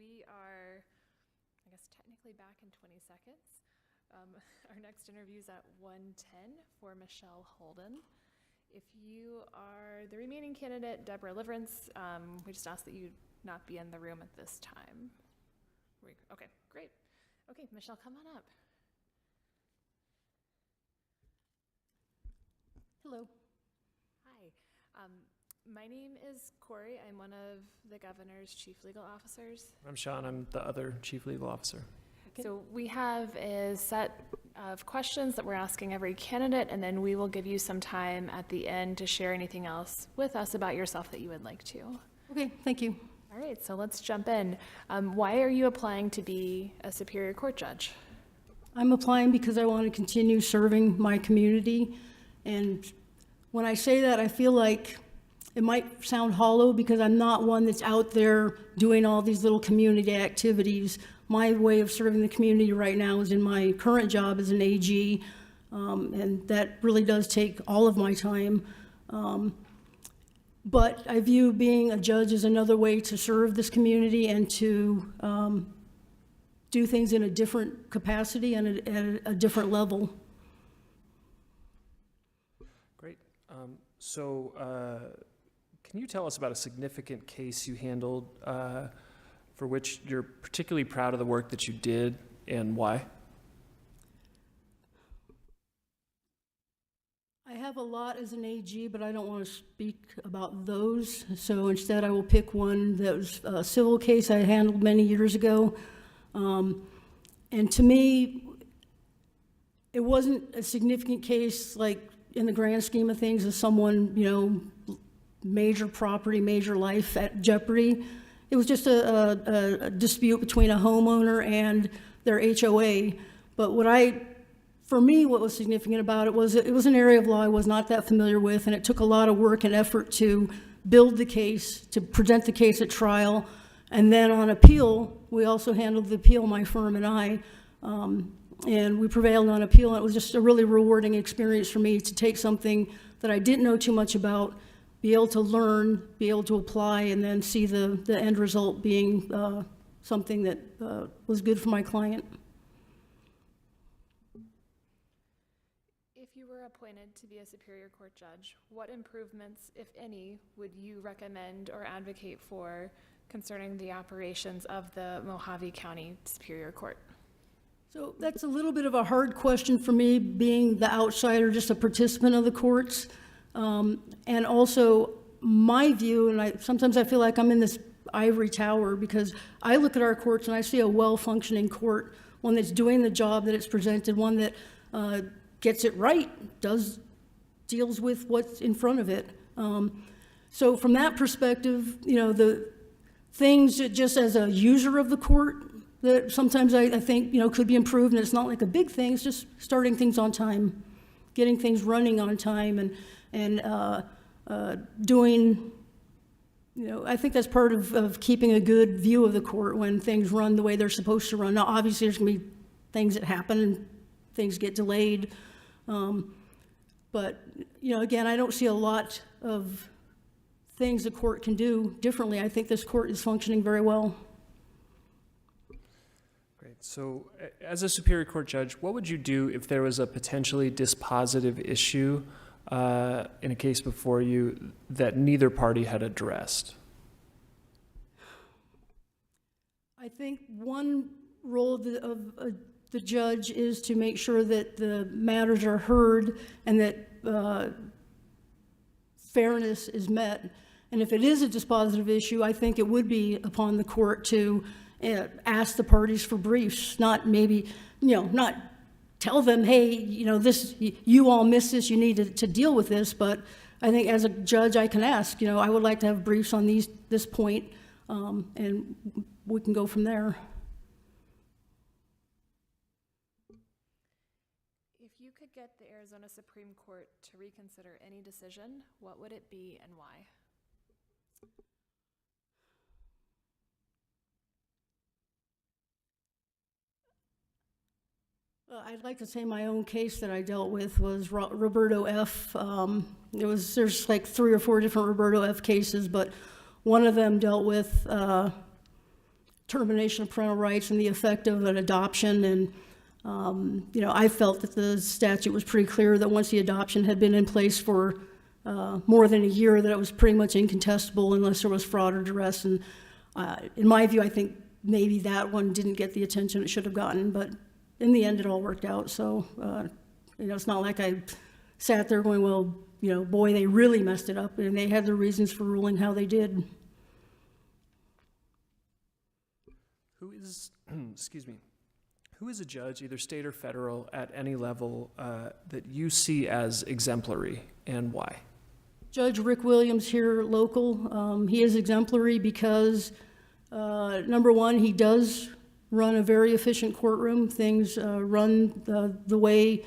Speaker 1: we are, I guess, technically back in 20 seconds. Our next interview is at 1:10 for Michelle Holden. If you are the remaining candidate, Deborah Liverance, we just ask that you not be in the room at this time. Okay, great. Okay, Michelle, come on up.
Speaker 21: Hello.
Speaker 1: Hi. My name is Corey. I'm one of the governor's chief legal officers.
Speaker 18: I'm Sean. I'm the other chief legal officer.
Speaker 1: So we have a set of questions that we're asking every candidate, and then we will give you some time at the end to share anything else with us about yourself that you would like to.
Speaker 21: Okay, thank you.
Speaker 1: All right, so let's jump in. Why are you applying to be a Superior Court judge?
Speaker 21: I'm applying because I want to continue serving my community. And when I say that, I feel like it might sound hollow because I'm not one that's out there doing all these little community activities. My way of serving the community right now is in my current job as an AG, and that really does take all of my time. But I view being a judge as another way to serve this community and to do things in a different capacity and at a different level.
Speaker 18: Great. Can you tell us about a significant case you handled for which you're particularly proud of the work that you did and why?
Speaker 21: I have a lot as an AG, but I don't want to speak about those. So instead, I will pick one that was a civil case I handled many years ago. And to me, it wasn't a significant case, like in the grand scheme of things, as someone, major property, major life at jeopardy. It was just a dispute between a homeowner and their HOA. But for me, what was significant about it was an area of law I was not that familiar with, and it took a lot of work and effort to build the case, to present the case at trial. And then on appeal, we also handled the appeal, my firm and I, and we prevailed on appeal. And it was just a really rewarding experience for me to take something that I didn't know too much about, be able to learn, be able to apply, and then see the end result being something that was good for my client.
Speaker 1: If you were appointed to be a Superior Court judge, what improvements, if any, would you recommend or advocate for concerning the operations of the Mohave County Superior Court?
Speaker 21: So that's a little bit of a hard question for me, being the outsider, just a participant of the courts. And also my view, and sometimes I feel like I'm in this ivory tower because I look at our courts and I see a well-functioning court, one that's doing the job that it's presented, one that gets it right, deals with what's in front of it. So from that perspective, the things that just as a user of the court that sometimes I think, could be improved, and it's not like a big thing, it's just starting things on time, getting things running on time, and doing, I think that's part of keeping a good view of the court when things run the way they're supposed to run. Now, obviously, there's going to be things that happen and things get delayed. But, again, I don't see a lot of things the court can do differently. I think this court is functioning very well.
Speaker 18: Great. So as a Superior Court judge, what would you do if there was a potentially dispositive issue in a case before you that neither party had addressed?
Speaker 21: I think one role of the judge is to make sure that the matters are heard and that fairness is met. And if it is a dispositive issue, I think it would be upon the court to ask the parties for briefs, not maybe, not tell them, hey, you all missed this, you need to deal with this. But I think as a judge, I can ask, I would like to have briefs on this point, and we can go from there.
Speaker 1: If you could get the Arizona Supreme Court to reconsider any decision, what would it be and why?
Speaker 21: I'd like to say my own case that I dealt with was Roberto F. There's like 3 or 4 different Roberto F. cases, but one of them dealt with termination of parental rights and the effect of an adoption. And, I felt that the statute was pretty clear that once the adoption had been in place for more than a year, that it was pretty much incontestable unless there was fraud or duress. And in my view, I think maybe that one didn't get the attention it should have gotten, but in the end, it all worked out. So, it's not like I sat there going, well, boy, they really messed it up, and they had their reasons for ruling how they did.
Speaker 18: Who is, excuse me, who is a judge, either state or federal, at any level that you see as exemplary, and why?
Speaker 21: Judge Rick Williams here, local. He is exemplary because, number one, he does run a very efficient courtroom. Things run the way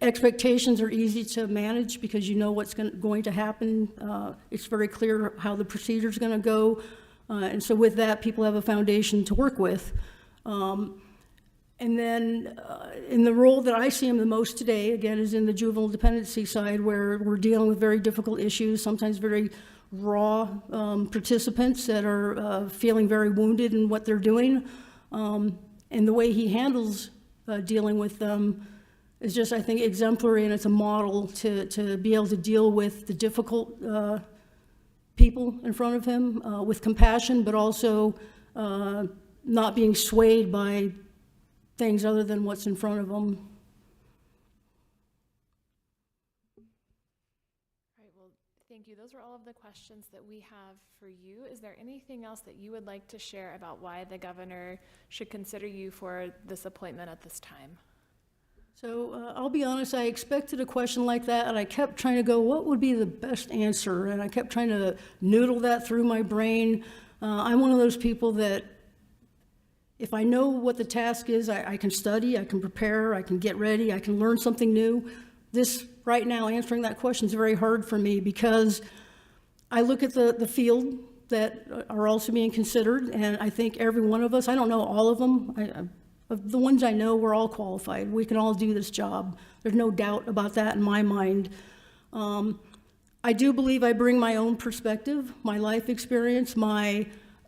Speaker 21: expectations are easy to manage because you know what's going to happen. It's very clear how the procedure is going to go. And so with that, people have a foundation to work with. And then in the role that I see him the most today, again, is in the juvenile dependency side, where we're dealing with very difficult issues, sometimes very raw participants that are feeling very wounded in what they're doing. And the way he handles dealing with them is just, I think, exemplary, and it's a model to be able to deal with the difficult people in front of him with compassion, but also not being swayed by things other than what's in front of them.
Speaker 1: All right, well, thank you. Those are all of the questions that we have for you. Is there anything else that you would like to share about why the governor should consider you for this appointment at this time?
Speaker 21: So I'll be honest, I expected a question like that, and I kept trying to go, what would be the best answer? And I kept trying to noodle that through my brain. I'm one of those people that if I know what the task is, I can study, I can prepare, I can get ready, I can learn something new. This, right now, answering that question is very hard for me because I look at the field that are also being considered, and I think every one of us, I don't know all of them, of the ones I know, we're all qualified. We can all do this job. There's no doubt about that in my mind. I do believe I bring my own perspective, my life experience, my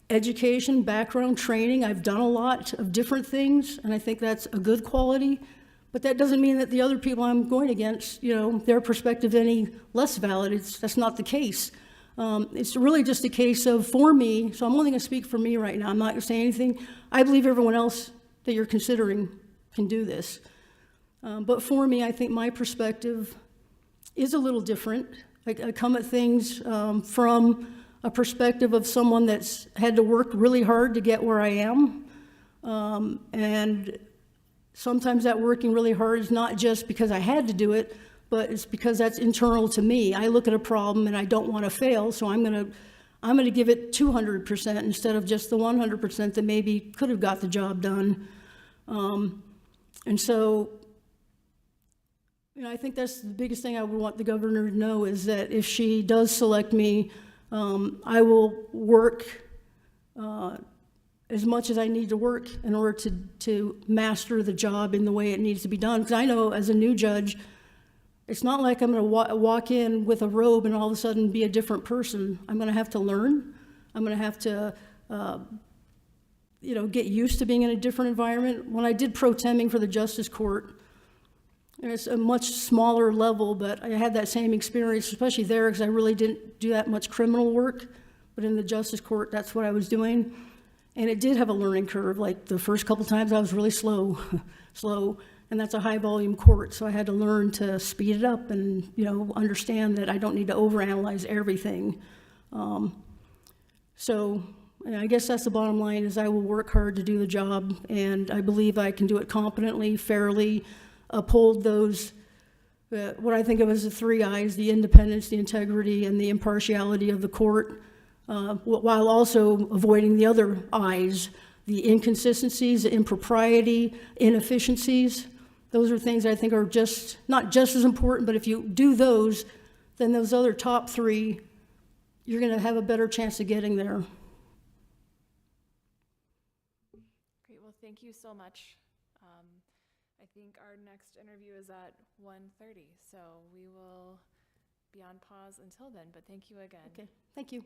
Speaker 21: education, background, training. I've done a lot of different things, and I think that's a good quality. But that doesn't mean that the other people I'm going against, their perspective is any less valid. That's not the case. It's really just a case of, for me, so I'm only going to speak for me right now. I'm not going to say anything. I believe everyone else that you're considering can do this. But for me, I think my perspective is a little different. I come at things from a perspective of someone that's had to work really hard to get where I am. And sometimes that working really hard is not just because I had to do it, but it's because that's internal to me. I look at a problem and I don't want to fail, so I'm going to give it 200% instead of just the 100% that maybe could have got the job done. And so, I think that's the biggest thing I would want the governor to know is that if she does select me, I will work as much as I need to work in order to master the job in the way it needs to be done. Because I know as a new judge, it's not like I'm going to walk in with a robe and all of a sudden be a different person. I'm going to have to learn. I'm going to have to, get used to being in a different environment. When I did pro temping for the Justice Court, it's a much smaller level, but I had that same experience, especially there, because I really didn't do that much criminal work. But in the Justice Court, that's what I was doing. And it did have a learning curve. Like the first couple times I was really slow, and that's a high volume court. So I had to learn to speed it up and, understand that I don't need to overanalyze everything. So I guess that's the bottom line is I will work hard to do the job, and I believe I can do it competently, fairly, uphold those, what I think of as the 3 I's, the independence, the integrity, and the impartiality of the court, while also avoiding the other I's, the inconsistencies, the impropriety, inefficiencies. Those are things I think are just, not just as important, but if you do those, then those other top 3, you're going to have a better chance of getting there.
Speaker 1: Great, well, thank you so much. I think our next interview is at 1:30, so we will be on pause until then, but thank you again.
Speaker 21: Okay, thank you.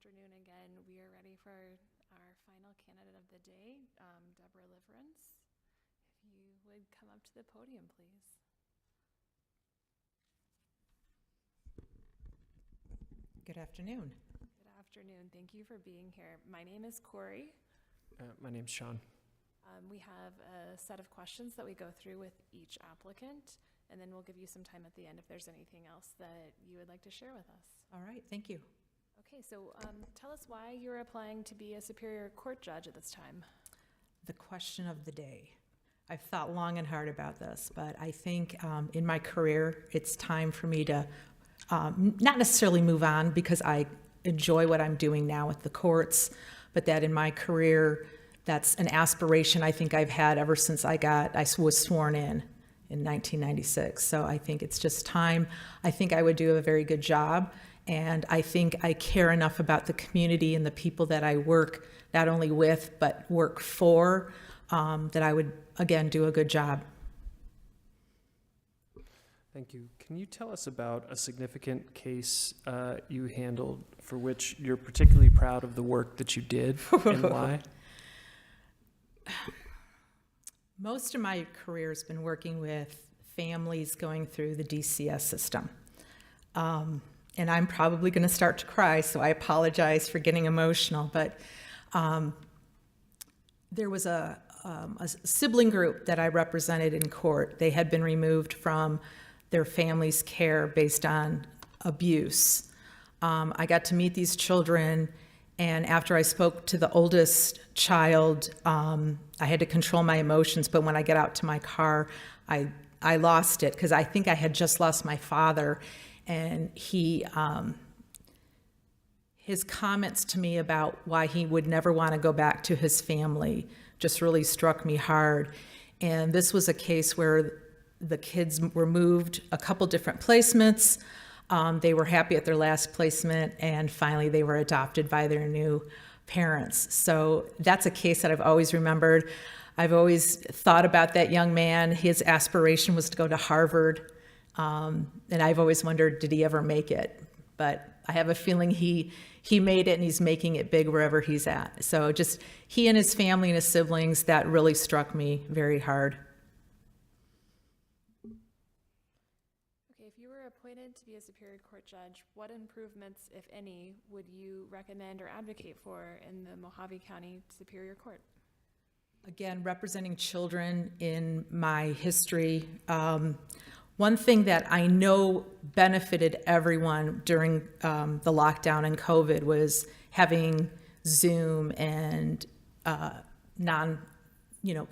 Speaker 1: afternoon again. We are ready for our final candidate of the day, Deborah Liverance. If you would come up to the podium, please.
Speaker 2: Good afternoon.
Speaker 1: Good afternoon. Thank you for being here. My name is Corey.
Speaker 18: My name's Sean.
Speaker 1: We have a set of questions that we go through with each applicant, and then we'll give you some time at the end if there's anything else that you would like to share with us.
Speaker 2: All right, thank you.
Speaker 1: Okay, so tell us why you're applying to be a Superior Court judge at this time.
Speaker 2: The question of the day. I've thought long and hard about this, but I think in my career, it's time for me to not necessarily move on because I enjoy what I'm doing now with the courts, but that in my career, that's an aspiration I think I've had ever since I was sworn in 1996. So I think it's just time. I think I would do a very good job. And I think I care enough about the community and the people that I work not only with, but work for, that I would, again, do a good job.
Speaker 18: Thank you. Can you tell us about a significant case you handled for which you're particularly proud of the work that you did and why?
Speaker 2: Most of my career has been working with families going through the DCS system. And I'm probably going to start to cry, so I apologize for getting emotional. But there was a sibling group that I represented in court. They had been removed from their family's care based on abuse. I got to meet these children, and after I spoke to the oldest child, I had to control my emotions, but when I got out to my car, I lost it because I think I had just lost my father, and his comments to me about why he would never want to go back to his family just really struck me hard. And this was a case where the kids were moved a couple different placements. They were happy at their last placement, and finally they were adopted by their new parents. So that's a case that I've always remembered. I've always thought about that young man. His aspiration was to go to Harvard, and I've always wondered, did he ever make it? But I have a feeling he made it, and he's making it big wherever he's at. So just he and his family and his siblings, that really struck me very hard.
Speaker 1: Appointed to be a Superior Court judge, what improvements, if any, would you recommend or advocate for in the Mohave County Superior Court?
Speaker 2: Again, representing children in my history, one thing that I know benefited everyone during the lockdown and COVID was having Zoom and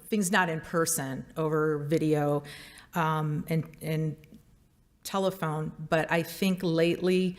Speaker 2: things not in person over video and telephone. But I think lately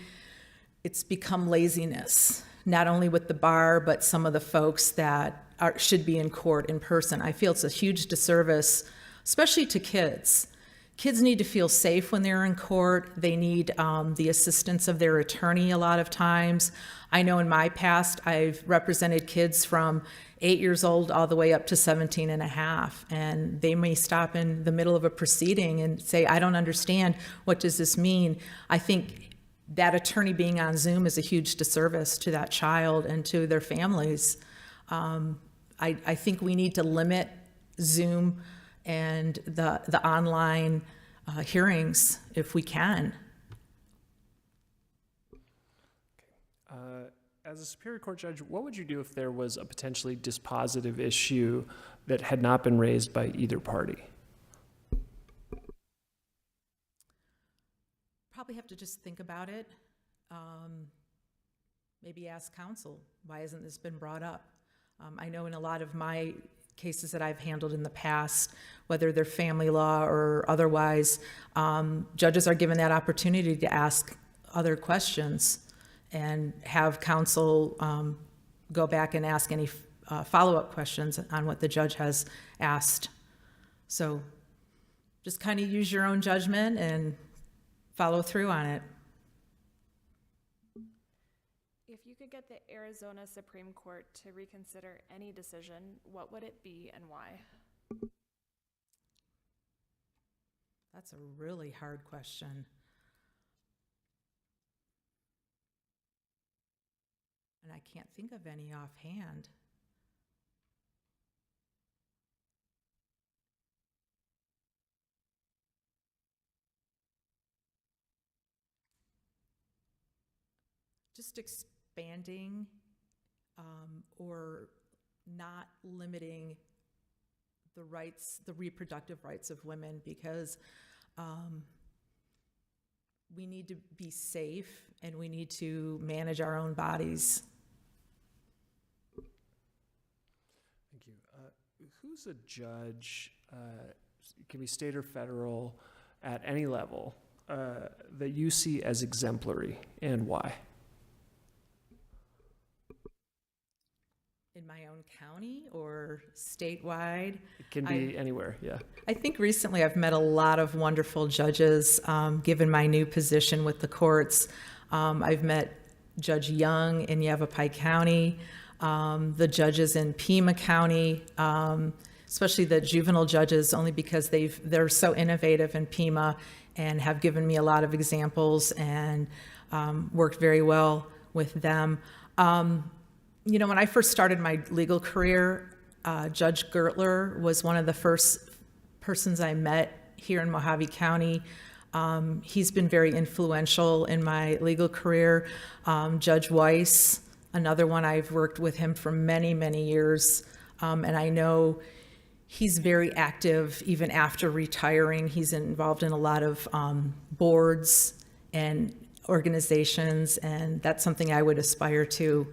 Speaker 2: it's become laziness, not only with the bar, but some of the folks that should be in court in person. I feel it's a huge disservice, especially to kids. Kids need to feel safe when they're in court. They need the assistance of their attorney a lot of times. I know in my past, I've represented kids from 8 years old all the way up to 17 and a half. And they may stop in the middle of a proceeding and say, I don't understand. What does this mean? I think that attorney being on Zoom is a huge disservice to that child and to their families. I think we need to limit Zoom and the online hearings if we can.
Speaker 18: As a Superior Court judge, what would you do if there was a potentially dispositive issue that had not been raised by either party?
Speaker 2: Probably have to just think about it. Maybe ask counsel, why hasn't this been brought up? I know in a lot of my cases that I've handled in the past, whether they're family law or otherwise, judges are given that opportunity to ask other questions and have counsel go back and ask any follow-up questions on what the judge has asked. So just kind of use your own judgment and follow through on it.
Speaker 1: If you could get the Arizona Supreme Court to reconsider any decision, what would it be and why?
Speaker 2: That's a really hard question. And I can't think of any offhand. Just expanding or not limiting the rights, the reproductive rights of women, because we need to be safe and we need to manage our own bodies.
Speaker 18: Thank you. Who's a judge, can be state or federal, at any level, that you see as exemplary, and why?
Speaker 2: In my own county or statewide?
Speaker 18: It can be anywhere, yeah.
Speaker 2: I think recently I've met a lot of wonderful judges, given my new position with the courts. I've met Judge Young in Yavapai County, the judges in Pima County, especially the juvenile judges, only because they're so innovative in Pima and have given me a lot of examples and worked very well with them. You know, when I first started my legal career, Judge Gertler was one of the first persons I met here in Mohave County. He's been very influential in my legal career. Judge Weiss, another one, I've worked with him for many, many years. And I know he's very active even after retiring. He's involved in a lot of boards and organizations, and that's something I would aspire to.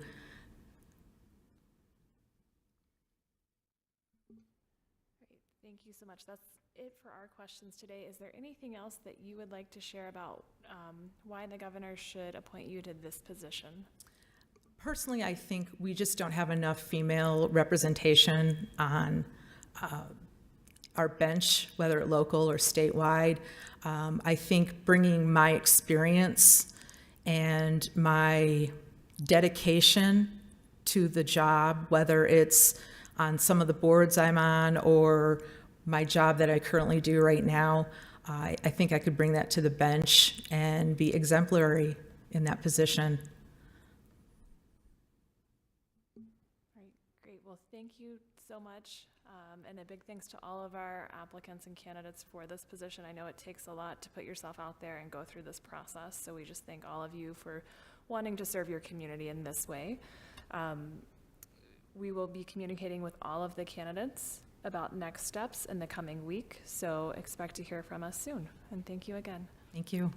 Speaker 1: Thank you so much. That's it for our questions today. Is there anything else that you would like to share about why the governor should appoint you to this position?
Speaker 2: Personally, I think we just don't have enough female representation on our bench, whether local or statewide. I think bringing my experience and my dedication to the job, whether it's on some of the boards I'm on or my job that I currently do right now, I think I could bring that to the bench and be exemplary in that position.
Speaker 1: Right, great. Well, thank you so much. And a big thanks to all of our applicants and candidates for this position. I know it takes a lot to put yourself out there and go through this process, so we just thank all of you for wanting to serve your community in this way. We will be communicating with all of the candidates about next steps in the coming week, so expect to hear from us soon. And thank you again.
Speaker 2: Thank you.